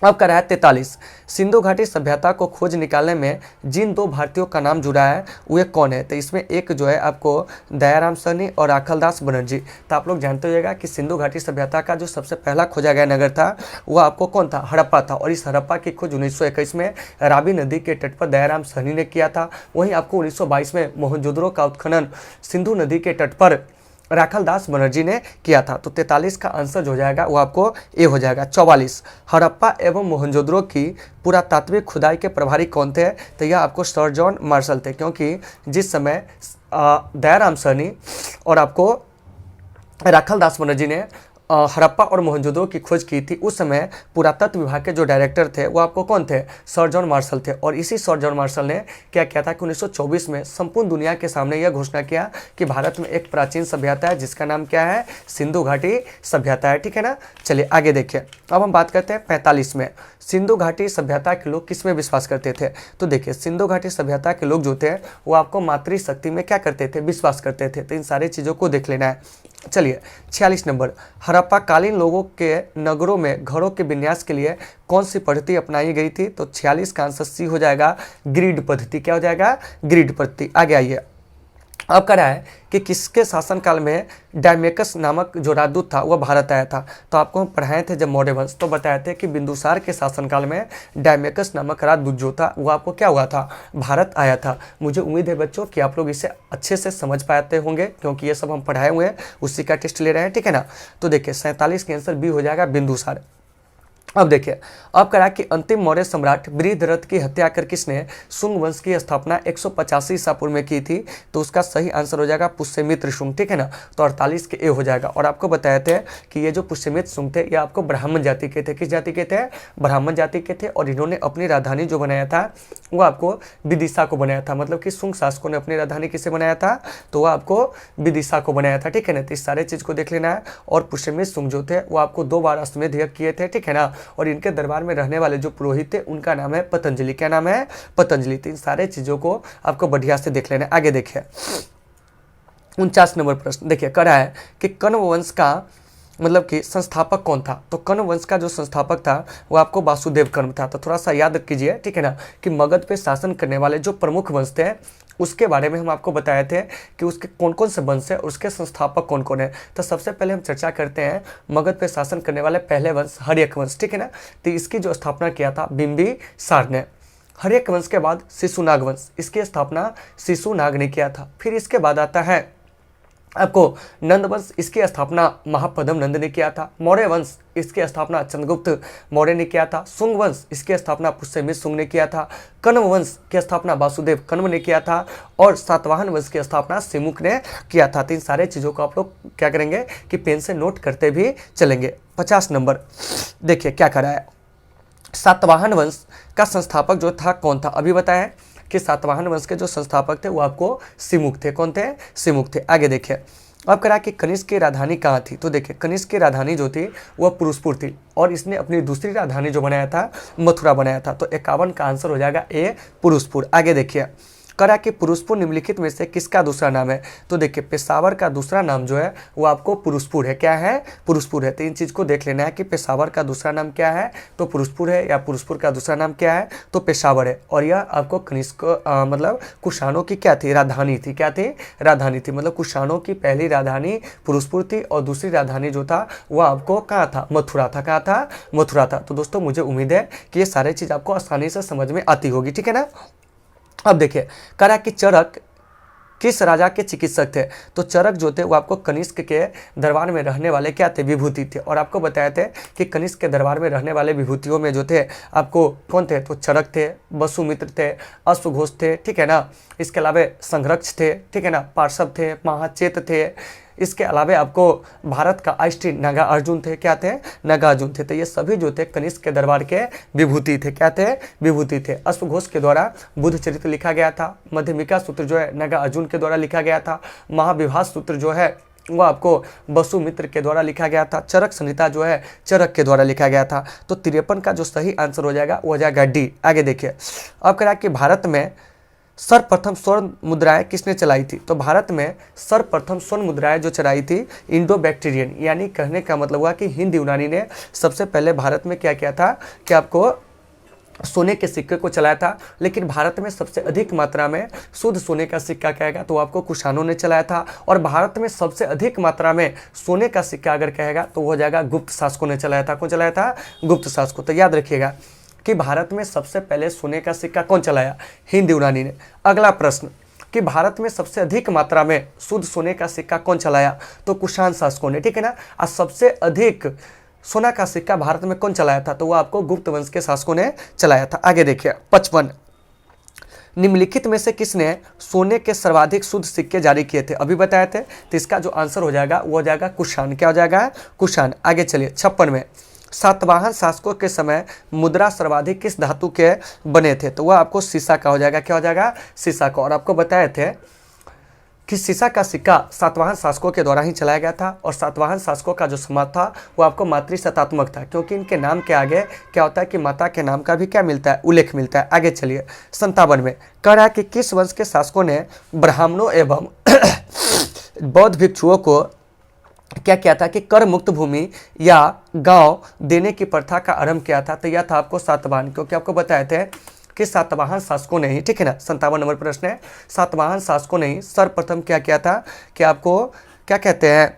अब करा है 43। सिंधु घाटी सभ्यता को खोज निकालने में जिन दो भारतीयों का नाम जुड़ा है वे कौन है? तो इसमें एक जो है आपको दयाराम साहनी और राखलदास बनर्जी। तो आप लोग जानते होइएगा कि सिंधु घाटी सभ्यता का जो सबसे पहला खोजा गया नगर था वह आपको कौन था? हड़प्पा था। और इस हड़प्पा की खोज 1921 में रावी नदी के तट पर दयाराम साहनी ने किया था। वहीं आपको 1922 में मोहनजोदड़ो का उत्खनन सिंधु नदी के तट पर राखलदास बनर्जी ने किया था। तो 43 का आंसर जो हो जाएगा वो आपको ए हो जाएगा। 44, हड़प्पा एवं मोहनजोदड़ो की पुरातात्विक खुदाई के प्रभारी कौन थे? तो यह आपको सर जॉन मार्शल थे, क्योंकि जिस समय दयाराम साहनी और आपको राखलदास बनर्जी ने हड़प्पा और मोहनजोदड़ो की खोज की थी, उस समय पुरातत्व विभाग के जो डायरेक्टर थे वो आपको कौन थे? सर जॉन मार्शल थे। और इसी सर जॉन मार्शल ने क्या किया था कि 1924 में संपूर्ण दुनिया के सामने यह घोषणा किया कि भारत में एक प्राचीन सभ्यता है जिसका नाम क्या है? सिंधु घाटी सभ्यता है। ठीक है ना। चलिए आगे देखिए, अब हम बात करते हैं 45 में। सिंधु घाटी सभ्यता के लोग किस में विश्वास करते थे? तो देखिए, सिंधु घाटी सभ्यता के लोग जो थे वो आपको मातृशक्ति में क्या करते थे? विश्वास करते थे। तो इन सारी चीज़ों को देख लेना है। चलिए 46 नंबर, हड़प्पा कालीन लोगों के नगरों में घरों के विन्यास के लिए कौन सी पद्धति अपनाई गई थी? तो 46 का आंसर सी हो जाएगा, ग्रिड पद्धति। क्या हो जाएगा? ग्रिड पद्धति। आगे आइए, अब कह रहा है कि किसके शासनकाल में डायमेकस नामक जो राजदूत था वह भारत आया था? तो आपको हम पढ़ाए थे जब मौर्य वंश, तो बताए थे कि बिंदुसार के शासनकाल में डायमेकस नामक राजदूत जो था वो आपको क्या हुआ था? भारत आया था। मुझे उम्मीद है बच्चों कि आप लोग इसे अच्छे से समझ पाते होंगे, क्योंकि ये सब हम पढ़ाए हुए हैं, उसी का टेस्ट ले रहे हैं। ठीक है ना। तो देखिए 47 के आंसर बी हो जाएगा, बिंदुसार। अब देखिए, अब करा कि अंतिम मौर्य सम्राट बृहद्रथ की हत्या कर किसने शुंग वंश की स्थापना 185 ईसा पूर्व में की थी? तो उसका सही आंसर हो जाएगा पुष्यमित्र शुंग। ठीक है ना। तो 48 के ए हो जाएगा। और आपको बताए थे कि ये जो पुष्यमित्र शुंग थे ये आपको ब्राह्मण जाति के थे। किस जाति के थे? ब्राह्मण जाति के थे। और इन्होंने अपनी राजधानी जो बनाया था वो आपको विदिशा को बनाया था। मतलब कि शुंग शासकों ने अपनी राजधानी किसे बनाया था? तो वह आपको विदिशा को बनाया था। ठीक है ना। तो इस सारे चीज़ को देख लेना है। और पुष्यमित्र शुंग जो थे वो आपको 2 बार अश्वमेध यज्ञ किए थे। ठीक है ना। और इनके दरबार में रहने वाले जो पुरोहित थे उनका नाम है पतंजलि। क्या नाम है? पतंजलि। तो इन सारे चीजों को आपको बढ़िया से देख लेना है। आगे देखिए 49 नंबर प्रश्न देखिए, कह रहा है कि कण्व वंश का मतलब कि संस्थापक कौन था? तो कण्व वंश का जो संस्थापक था वो आपको वासुदेव कर्म था। तो थोड़ा सा याद कीजिए। ठीक है ना। कि मगध पे शासन करने वाले जो प्रमुख वंश थे उसके बारे में हम आपको बताए थे कि उसके कौन कौन से वंश है और उसके संस्थापक कौन कौन है। तो सबसे पहले हम चर्चा करते हैं मगध पे शासन करने वाले पहले वंश हर्यक वंश। ठीक है ना। तो इसकी जो स्थापना किया था बिंबिसार ने। हर्यक वंश के बाद शिशुनाग वंश, इसकी स्थापना शिशुनाग ने किया था। फिर इसके बाद आता है आपको नंद वंश, इसकी स्थापना महापद्म नंद ने किया था। मौर्य वंश, इसकी स्थापना चंद्रगुप्त मौर्य ने किया था। शुंग वंश, इसकी स्थापना पुष्यमित्र शुंग ने किया था। कण्व वंश की स्थापना वासुदेव कण्व ने किया था। और सातवाहन वंश की स्थापना सिमुक ने किया था। तो इन सारे चीज़ों को आप लोग क्या करेंगे कि पेन से नोट करते भी चलेंगे। 50 नंबर देखिए क्या करा है, सातवाहन वंश का संस्थापक जो था कौन था? अभी बताया कि सातवाहन वंश के जो संस्थापक थे वो आपको सिमुक थे। कौन थे? सिमुक थे। आगे देखिए, अब करा कि कनिष्क की राजधानी कहाँ थी? तो देखिए कनिष्क की राजधानी जो थी वह पुरुषपुर थी। और इसने अपनी दूसरी राजधानी जो बनाया था मथुरा बनाया था। तो 51 का आंसर हो जाएगा ए, पुरुषपुर। आगे देखिए, करा कि पुरुषपुर निम्नलिखित में से किसका दूसरा नाम है? तो देखिए पेशावर का दूसरा नाम जो है वो आपको पुरुषपुर है। क्या है? पुरुषपुर है। तो इन चीज़ को देख लेना है कि पेशावर का दूसरा नाम क्या है? तो पुरुषपुर है। या पुरुषपुर का दूसरा नाम क्या है? तो पेशावर है। और यह आपको कनिष्क मतलब कुषाणों की क्या थी? राजधानी थी। क्या थी? राजधानी थी। मतलब कुषाणों की पहली राजधानी पुरुषपुर थी और दूसरी राजधानी जो था वह आपको कहाँ था? मथुरा था। कहाँ था? मथुरा था। तो दोस्तों मुझे उम्मीद है कि ये सारी चीज़ आपको आसानी से समझ में आती होगी। ठीक है ना। अब देखिए, करा कि चरक किस राजा के चिकित्सक थे? तो चरक जो थे वो आपको कनिष्क के दरबार में रहने वाले क्या थे? विभूति थे। और आपको बताए थे कि कनिष्क के दरबार में रहने वाले विभूतियों में जो थे आपको कौन थे? तो चरक थे, वसुमित्र थे, अश्वघोष थे। ठीक है ना। इसके अलावा संघरक्ष थे। ठीक है ना। पार्षद थे, महाचेत थे, इसके अलावा आपको भारत का आइष्टी नागार्जुन थे, क्या थे, नागार्जुन थे। तो ये सभी जो थे कनिष्क के दरबार के विभूति थे, क्या थे, विभूति थे। अश्वघोष के द्वारा बुद्ध चरित्र लिखा गया था। मध्यमिका सूत्र जो है नागार्जुन के द्वारा लिखा गया था। महाविभास सूत्र जो है वो आपको वसुमित्र के द्वारा लिखा गया था। चरक संहिता जो है चरक के द्वारा लिखा गया था। तो 53 का जो सही आंसर हो जाएगा वो हो जाएगा डी। आगे देखिए, अब कह रहा है कि भारत में सर्वप्रथम स्वर्ण मुद्राएं किसने चलाई थी। तो भारत में सर्वप्रथम स्वर्ण मुद्राएं जो चलाई थी इंडो बैक्टीरियन, यानी कहने का मतलब हुआ कि हिंद यूनानी ने सबसे पहले भारत में क्या किया था कि आपको सोने के सिक्के को चलाया था। लेकिन भारत में सबसे अधिक मात्रा में शुद्ध सोने का सिक्का कहेगा तो आपको कुषाणों ने चलाया था। और भारत में सबसे अधिक मात्रा में सोने का सिक्का अगर कहेगा तो वो हो जाएगा गुप्त शासकों ने चलाया था। कौन चलाया था, गुप्त शासकों। तो याद रखिएगा कि भारत में सबसे पहले सोने का सिक्का कौन चलाया, हिंद यूनानी ने। अगला प्रश्न कि भारत में सबसे अधिक मात्रा में शुद्ध सोने का सिक्का कौन चलाया, तो कुषाण शासकों ने, ठीक है ना। और सबसे अधिक सोना का सिक्का भारत में कौन चलाया था, तो वो आपको गुप्त वंश के शासकों ने चलाया था। आगे देखिए 55, निम्नलिखित में से किसने सोने के सर्वाधिक शुद्ध सिक्के जारी किए थे, अभी बताए थे। तो इसका जो आंसर हो जाएगा वो हो जाएगा कुषाण। क्या हो जाएगा, कुषाण। आगे चलिए 56 में, सातवाहन शासकों के समय मुद्रा सर्वाधिक किस धातु के बने थे, तो वह आपको सीसा का हो जाएगा। क्या हो जाएगा, सीसा का। और आपको बताए थे कि सीसा का सिक्का सातवाहन शासकों के द्वारा ही चलाया गया था। और सातवाहन शासकों का जो समाज था वो आपको मातृशतात्मक था, क्योंकि इनके नाम के आगे क्या होता है कि माता के नाम का भी क्या मिलता है, उल्लेख मिलता है। आगे चलिए 57 में, कह रहा है कि किस वंश के शासकों ने ब्राह्मणों एवं बौद्ध भिक्षुओं को क्या किया था कि कर मुक्त भूमि या गांव देने की प्रथा का आरंभ किया था। तो यह था आपको सातवाहन, क्योंकि आपको बताए थे कि सातवाहन शासकों ने ही, ठीक है ना, 57 नंबर प्रश्न है, सातवाहन शासकों ने ही सर्वप्रथम क्या किया था कि आपको क्या कहते हैं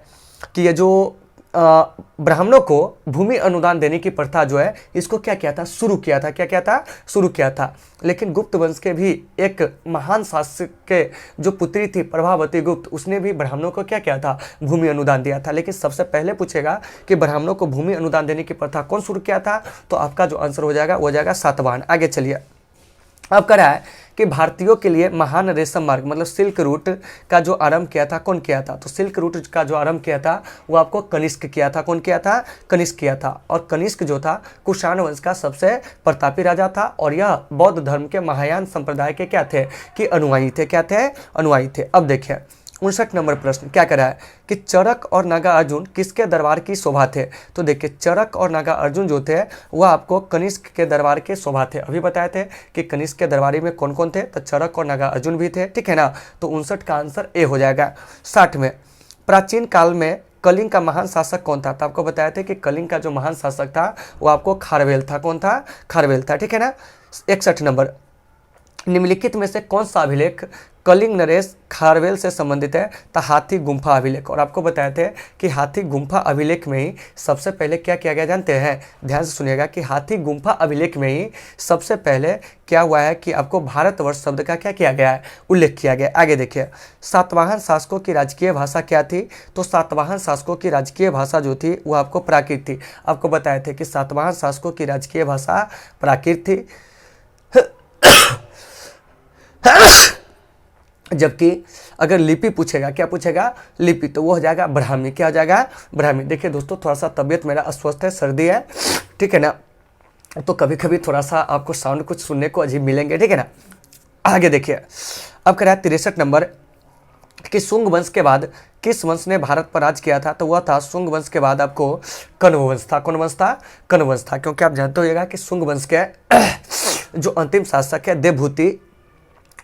कि ये जो ब्राह्मणों को भूमि अनुदान देने की प्रथा जो है इसको क्या किया था, शुरू किया था। क्या किया था, शुरू किया था। लेकिन गुप्त वंश के भी एक महान शासक के जो पुत्री थी प्रभावती गुप्त, उसने भी ब्राह्मणों को क्या किया था, भूमि अनुदान दिया था। लेकिन सबसे पहले पूछेगा कि ब्राह्मणों को भूमि अनुदान देने की प्रथा कौन शुरू किया था, तो आपका जो आंसर हो जाएगा वो हो जाएगा सातवाहन। आगे चलिए, अब कह रहा है कि भारतीयों के लिए महान रेशम मार्ग मतलब सिल्क रूट का जो आरंभ किया था कौन किया था, तो सिल्क रूट का जो आरंभ किया था वो आपको कनिष्क किया था। कौन किया था, कनिष्क किया था। और कनिष्क जो था कुषाण वंश का सबसे प्रतापी राजा था। और यह बौद्ध धर्म के महायान संप्रदाय के क्या थे, कि अनुयायी थे। क्या थे, अनुयायी थे। अब देखिए 59 नंबर प्रश्न क्या कह रहा है कि चरक और नागार्जुन किसके दरबार की शोभा थे। तो देखिए चरक और नागार्जुन जो थे वह आपको कनिष्क के दरबार के शोभा थे। अभी बताए थे कि कनिष्क के दरबारी में कौन कौन थे, तो चरक और नागार्जुन भी थे, ठीक है ना। तो 59 का आंसर ए हो जाएगा। 60 में, प्राचीन काल में कलिंग का महान शासक कौन था, तो आपको बताया था कि कलिंग का जो महान शासक था वो आपको खारवेल था। कौन था, खारवेल था, ठीक है ना। 61 नंबर, निम्नलिखित में से कौन सा अभिलेख कलिंग नरेश खारवेल से संबंधित है, तो हाथी गुम्फा अभिलेख। और आपको बताए थे कि हाथी गुम्फा अभिलेख में ही सबसे पहले क्या किया गया जानते हैं, ध्यान से सुनिएगा कि हाथी गुम्फा अभिलेख में ही सबसे पहले क्या हुआ है कि आपको भारतवर्ष शब्द का क्या किया गया है, उल्लेख किया गया। आगे देखिए, सातवाहन शासकों की राजकीय भाषा क्या थी, तो सातवाहन शासकों की राजकीय भाषा जो थी वो आपको प्राकृत थी। आपको बताए थे कि सातवाहन शासकों की राजकीय भाषा प्राकृत थी। जबकि अगर लिपि पूछेगा, क्या पूछेगा, लिपि, तो वो हो जाएगा ब्राह्मी। क्या हो जाएगा, ब्राह्मी। देखिए दोस्तों थोड़ा सा तबीयत मेरा अस्वस्थ है, सर्दी है, ठीक है ना, तो कभी कभी थोड़ा सा आपको साउंड कुछ सुनने को अजीब मिलेंगे, ठीक है ना। आगे देखिए, अब कह रहा है 63 नंबर कि शुंग वंश के बाद किस वंश ने भारत पर राज किया था, तो वह था शुंग वंश के बाद आपको कण्व वंश था। कौन वंश था, कण्व वंश था। क्योंकि आप जानते होइएगा कि शुंग वंश के जो अंतिम शासक है देवभूति,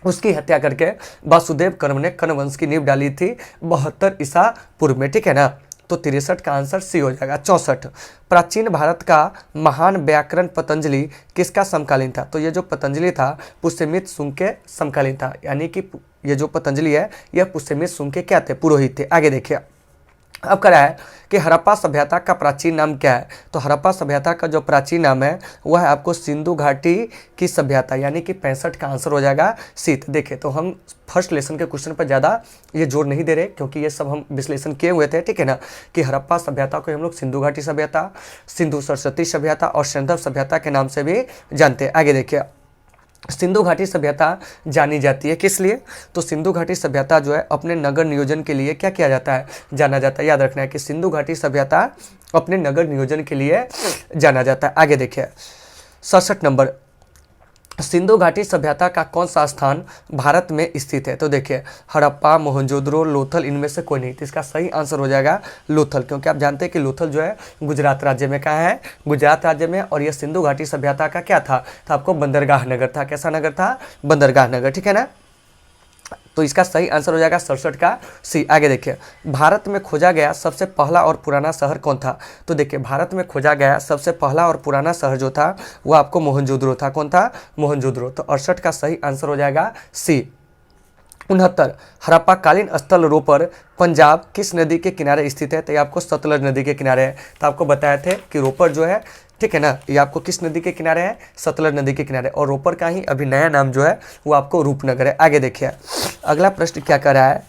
उसकी हत्या करके वासुदेव कर्म ने कण्व वंश की नींव डाली थी 72 ईसा पूर्व में, ठीक है ना। तो 63 का आंसर सी हो जाएगा। 64, प्राचीन भारत का महान व्याकरण पतंजलि किसका समकालीन था, तो ये जो पतंजलि था पुष्यमित शुंग के समकालीन था। यानी कि ये जो पतंजलि है यह पुष्यमित शुंग के क्या थे, पुरोहित थे। आगे देखिए, अब कह रहा है कि हड़प्पा सभ्यता का प्राचीन नाम क्या है, तो हड़प्पा सभ्यता का जो प्राचीन नाम है वह है आपको सिंधु घाटी की सभ्यता, यानी कि 65 का आंसर हो जाएगा शीत। देखिए तो हम फर्स्ट लेसन के क्वेश्चन पर ज़्यादा ये जोर नहीं दे रहे, क्योंकि ये सब हम विश्लेषण किए हुए थे, ठीक है ना, कि हड़प्पा सभ्यता को हम लोग सिंधु घाटी सभ्यता, सिंधु सरस्वती सभ्यता और सिंधव सभ्यता के नाम से भी जानते हैं। आगे देखिए, सिंधु घाटी सभ्यता जानी जाती है किस लिए? तो सिंधु घाटी सभ्यता जो है अपने नगर नियोजन के लिए क्या किया जाता है, जाना जाता है। याद रखना है कि सिंधु घाटी सभ्यता अपने नगर नियोजन के लिए जाना जाता है। आगे देखिए 67 नंबर, सिंधु घाटी सभ्यता का कौन सा स्थान भारत में स्थित है? तो देखिए हड़प्पा, मोहनजोदड़ो, लोथल, इनमें से कोई नहीं। तो इसका सही आंसर हो जाएगा लोथल, क्योंकि आप जानते हैं कि लोथल जो है गुजरात राज्य में कहाँ है, गुजरात राज्य में। और यह सिंधु घाटी सभ्यता का क्या था, तो आपको बंदरगाह नगर था। कैसा नगर था? बंदरगाह नगर, ठीक है ना। तो इसका सही आंसर हो जाएगा 67 का सी। आगे देखिए भारत में खोजा गया सबसे पहला और पुराना शहर कौन था? तो देखिए भारत में खोजा गया सबसे पहला और पुराना शहर जो था वो आपको मोहनजोदड़ो था। कौन था? मोहनजोदड़ो। तो 68 का सही आंसर हो जाएगा सी। 69 हड़प्पाकालीन स्थल रोपर पंजाब किस नदी के किनारे स्थित है? तो ये आपको सतलज नदी के किनारे है। तो आपको बताए थे कि रोपर जो है, ठीक है ना, ये आपको किस नदी के किनारे है? सतलज नदी के किनारे। और रोपर का ही अभी नया नाम जो है वो आपको रूपनगर है। आगे देखिए अगला प्रश्न क्या कर रहा है,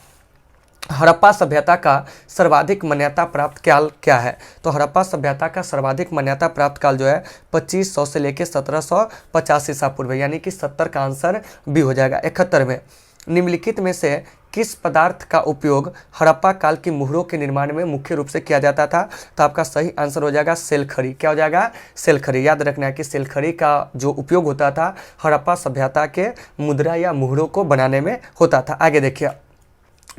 हड़प्पा सभ्यता का सर्वाधिक मान्यता प्राप्त काल क्या है? तो हड़प्पा सभ्यता का सर्वाधिक मान्यता प्राप्त काल जो है 2500 से लेकर 1750 ईसा पूर्व, यानी कि 70 का आंसर बी हो जाएगा। 71 में निम्नलिखित में से किस पदार्थ का उपयोग हड़प्पा काल की मुहरों के निर्माण में मुख्य रूप से किया जाता था? तो आपका सही आंसर हो जाएगा सेलखड़ी। क्या हो जाएगा? सेलखड़ी। याद रखना है कि सेलखड़ी का जो उपयोग होता था हड़प्पा सभ्यता के मुद्रा या मुहरों को बनाने में होता था। आगे देखिए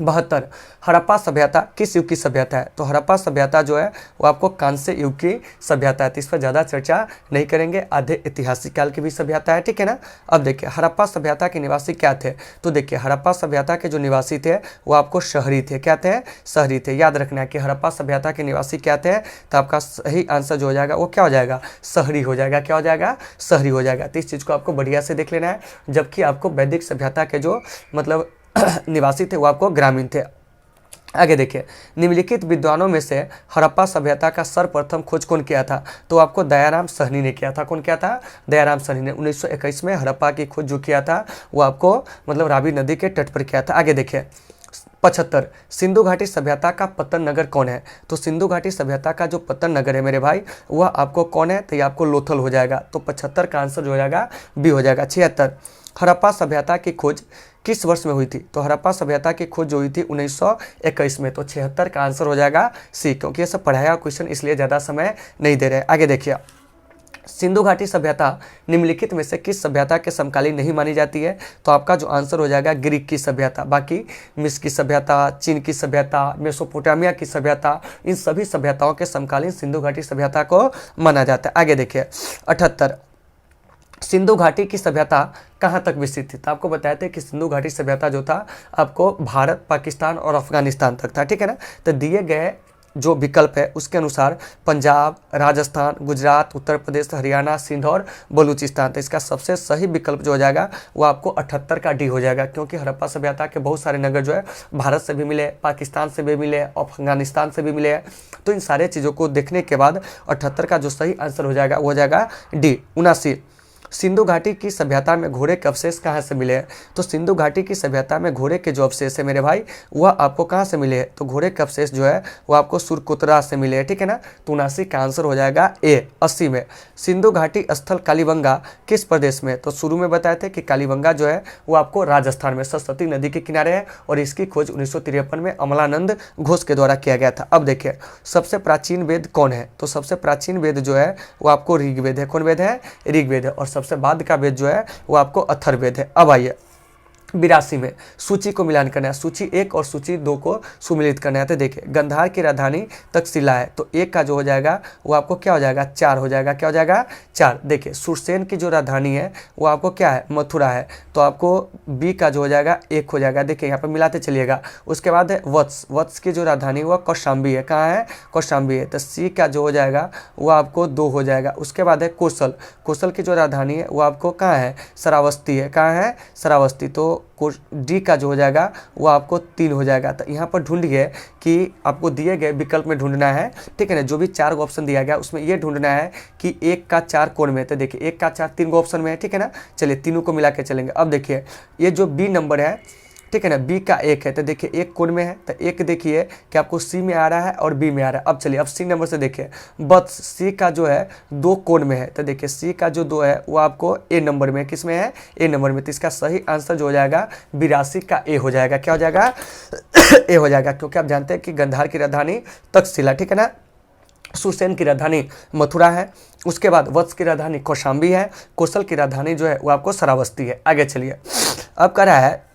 72 हड़प्पा सभ्यता किस युग की सभ्यता है? तो हड़प्पा सभ्यता जो है वो आपको कांस्य युग की सभ्यता है। तो इस पर ज़्यादा चर्चा नहीं करेंगे, आधे ऐतिहासिक काल की भी सभ्यता है, ठीक है ना। अब देखिए हड़प्पा सभ्यता के निवासी क्या थे? तो देखिए हड़प्पा सभ्यता के जो निवासी थे वो आपको शहरी थे। क्या थे? शहरी थे। याद रखना है कि हड़प्पा सभ्यता के निवासी क्या थे? तो आपका सही आंसर जो हो जाएगा वो क्या हो जाएगा? शहरी हो जाएगा। क्या हो जाएगा? शहरी हो जाएगा। तो इस चीज़ को आपको बढ़िया से देख लेना है। जबकि आपको वैदिक सभ्यता के जो मतलब निवासी थे वो आपको ग्रामीण थे। आगे देखिए निम्नलिखित विद्वानों में से हड़प्पा सभ्यता का सर्वप्रथम खोज कौन किया था? तो आपको दयाराम साहनी ने किया था। कौन किया था? दयाराम साहनी ने 1921 में हड़प्पा की खोज जो किया था वो आपको मतलब रावी नदी के तट पर किया था। आगे देखिए 75 सिंधु घाटी सभ्यता का पतन नगर कौन है? तो सिंधु घाटी सभ्यता का जो पतन नगर है मेरे भाई वह आपको कौन है? तो ये आपको लोथल हो जाएगा। तो 75 का आंसर जो हो जाएगा बी हो जाएगा। 76 हड़प्पा सभ्यता की खोज किस वर्ष में हुई थी? तो हड़प्पा सभ्यता की खोज जो हुई थी 1921 में। तो 76 का आंसर हो जाएगा सी, क्योंकि ये सब पढ़ाया क्वेश्चन इसलिए ज़्यादा समय नहीं दे रहे। आगे देखिए सिंधु घाटी सभ्यता निम्नलिखित में से किस सभ्यता के समकालीन नहीं मानी जाती है? तो आपका जो आंसर हो जाएगा ग्रीक की सभ्यता। बाकी मिस्र की सभ्यता, चीन की सभ्यता, मेसोपोटामिया की सभ्यता, इन सभी सभ्यताओं के समकालीन सिंधु घाटी सभ्यता को माना जाता है। आगे देखिए 78 सिंधु घाटी की सभ्यता कहाँ तक विस्तृत थी? तो आपको बताया था कि सिंधु घाटी सभ्यता जो था आपको भारत, पाकिस्तान और अफगानिस्तान तक था, ठीक है ना। तो दिए गए जो विकल्प है उसके अनुसार पंजाब, राजस्थान, गुजरात, उत्तर प्रदेश, हरियाणा, सिंध और बलूचिस्तान। तो इसका सबसे सही विकल्प जो हो जाएगा वो आपको 78 का डी हो जाएगा, क्योंकि हड़प्पा सभ्यता के बहुत सारे नगर जो है भारत से भी मिले, पाकिस्तान से भी मिले, अफगानिस्तान से भी मिले। तो इन सारे चीज़ों को देखने के बाद 78 का जो सही आंसर हो जाएगा वो हो जाएगा डी। 79 सिंधु घाटी की सभ्यता में घोड़े के अवशेष कहाँ से मिले हैं? तो सिंधु घाटी की सभ्यता में घोड़े के जो अवशेष है मेरे भाई वह आपको कहाँ से मिले हैं? तो घोड़े के अवशेष जो है वो आपको सुरकोतरा से मिले हैं, ठीक है ना। तो 79 का आंसर हो जाएगा ए। 80 में सिंधु घाटी स्थल कालीबंगा किस प्रदेश में? तो शुरू में बताए थे कि कालीबंगा जो है वो आपको राजस्थान में सरस्वती नदी के किनारे है और इसकी खोज 1953 में अमलानंद घोष के द्वारा किया गया था। अब देखिए सबसे प्राचीन वेद कौन है? तो सबसे प्राचीन वेद जो है वो आपको ऋग्वेद है। कौन वेद है? ऋग्वेद है। और सबसे बाद का वेद जो है वो आपको अथर्ववेद है। अब आइए 82 में सूची को मिलान करना है, सूची 1 और सूची 2 को सुमिलित करना है। तो देखिए गंधार की राजधानी तक्षशिला है, तो 1 का जो हो जाएगा वो आपको क्या हो जाएगा? 4 हो जाएगा। क्या हो जाएगा? 4। देखिए सुरसेन की जो राजधानी है वो आपको क्या है? मथुरा है, तो आपको बी का जो हो जाएगा 1 हो जाएगा। देखिए यहाँ पर मिलाते चलिएगा। उसके बाद है वत्स, वत्स की जो राजधानी वो कौशाम्बी है। कहाँ है? कौशाम्बी है, तो सी का जो हो जाएगा वो आपको 2 हो जाएगा। उसके बाद है कौशल, कौशल की जो राजधानी है वो आपको कहाँ है? श्रावस्ती है। कहाँ है? श्रावस्ती। तो डी का जो हो जाएगा वो आपको 3 हो जाएगा। तो यहाँ पर ढूंढिए कि आपको दिए गए विकल्प में ढूंढना है, ठीक है ना। जो भी 4 ऑप्शन दिया गया उसमें ये ढूंढना है कि 1 का 4 कौन में है। तो देखिए 1 का 4 3 ऑप्शन में है, ठीक है ना। चलिए तीनों को मिला के चलेंगे। अब देखिए ये जो बी नंबर है ठीक है ना, बी का एक है तो देखिए एक कोण में है, तो एक देखिए कि आपको सी में आ रहा है और बी में आ रहा है। अब चलिए अब सी नंबर से देखिए, बस सी का जो है दो कोण में है, तो देखिए सी का जो दो है वो आपको ए नंबर में, किस में है, ए नंबर में। तो इसका सही आंसर जो हो जाएगा 82 का ए हो जाएगा। क्या हो जाएगा ए हो जाएगा, क्योंकि आप जानते हैं कि गंधार की राजधानी तक्षशिला, ठीक है ना, सुसेन की राजधानी मथुरा है, उसके बाद वत्स की राजधानी कौशाम्बी है, कौशल की राजधानी जो है वो आपको श्रावस्ती है। आगे चलिए, अब कह रहा है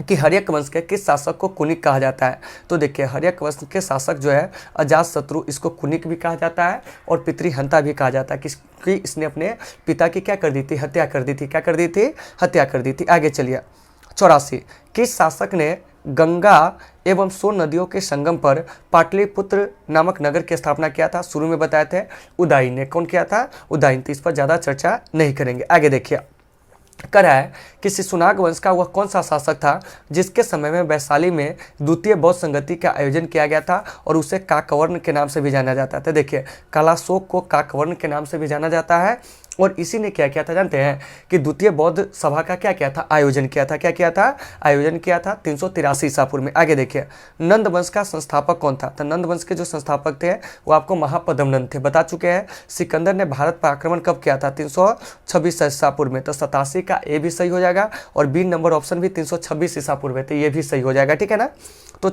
कि हर्यक वंश के किस शासक को कुनिक कहा जाता है। तो देखिए हर्यक वंश के शासक जो है अजातशत्रु, इसको कुनिक भी कहा जाता है और पितृहंता भी कहा जाता है, क्योंकि इसने अपने पिता की क्या कर दी थी, हत्या कर दी थी। क्या कर दी थी, हत्या कर दी थी। आगे चलिए 84, किस शासक ने गंगा एवं सोन नदियों के संगम पर पाटलिपुत्र नामक नगर की स्थापना किया था। शुरू में बताए थे उदयन ने। कौन किया था, उदयन। तो इस पर ज़्यादा चर्चा नहीं करेंगे। आगे देखिए कह रहा है कि शिशुनाग वंश का वह कौन सा शासक था जिसके समय में वैशाली में द्वितीय बौद्ध संगति का आयोजन किया गया था और उसे काकवर्ण के नाम से भी जाना जाता था। देखिए कालाशोक को काकवर्ण के नाम से भी जाना जाता है और इसी ने क्या किया था जानते हैं कि द्वितीय बौद्ध सभा का क्या किया था, आयोजन किया था। क्या किया था, आयोजन किया था 383 ईसा पूर्व में। आगे देखिए नंद वंश का संस्थापक कौन था। तो नंद वंश के जो संस्थापक थे वो आपको महापद्म नंद थे, बता चुके हैं। सिकंदर ने भारत पर आक्रमण कब किया था, 326 ईसा पूर्व में। तो 87 का ए भी सही हो जाएगा और बी नंबर ऑप्शन भी 326 ईसा पूर्व है, तो ये भी सही हो जाएगा, ठीक है ना। तो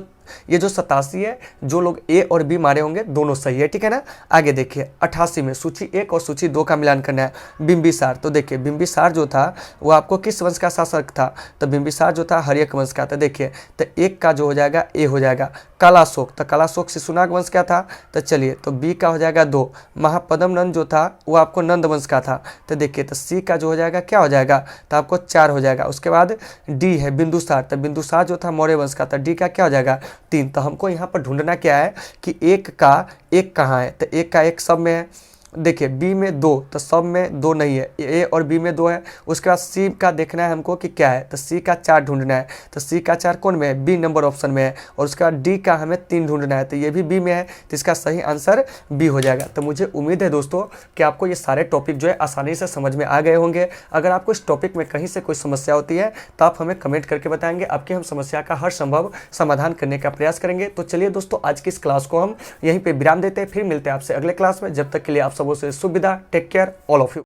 ये जो 87 है, जो लोग ए और बी मारे होंगे दोनों सही है, ठीक है ना। आगे देखिए 88 में सूची 1 और सूची 2 का मिलान करना है। बिंबिसार, तो देखिए बिंबिसार जो था वो आपको किस वंश का शासक था, तो बिंबिसार जो था हर्यक वंश का। तो देखिए तो एक का जो हो जाएगा ए हो जाएगा। कालाशोक, तो कालाशोक शिशुनाग वंश का था, तो चलिए तो बी का हो जाएगा 2। महापद्म नंद जो था वो आपको नंद वंश का था, तो देखिए तो सी का जो हो जाएगा क्या हो जाएगा, तो आपको 4 हो जाएगा। उसके बाद डी है बिंदुसार, तो बिंदुसार जो था मौर्य वंश का था, डी का क्या हो जाएगा 3। तो हमको यहाँ पर ढूंढना क्या है कि एक का एक कहाँ है, तो एक का एक सब में है। देखिए बी में 2, तो सब में 2 नहीं है, ए और बी में 2 है। उसके बाद सी का देखना है हमको कि क्या है, तो सी का 4 ढूंढना है। तो सी का 4 कौन में है, बी नंबर ऑप्शन में है। और उसके बाद डी का हमें 3 ढूंढना है, तो ये भी बी में है, तो इसका सही आंसर बी हो जाएगा। तो मुझे उम्मीद है दोस्तों कि आपको ये सारे टॉपिक जो है आसानी से समझ में आ गए होंगे। अगर आपको इस टॉपिक में कहीं से कोई समस्या होती है तो आप हमें कमेंट करके बताएंगे, आपकी हम समस्या का हर संभव समाधान करने का प्रयास करेंगे। तो चलिए दोस्तों आज की इस क्लास को हम यहीं पर विराम देते हैं, फिर मिलते हैं आपसे अगले क्लास में। जब तक के लिए आप सबों से सुविधा, take care all of you.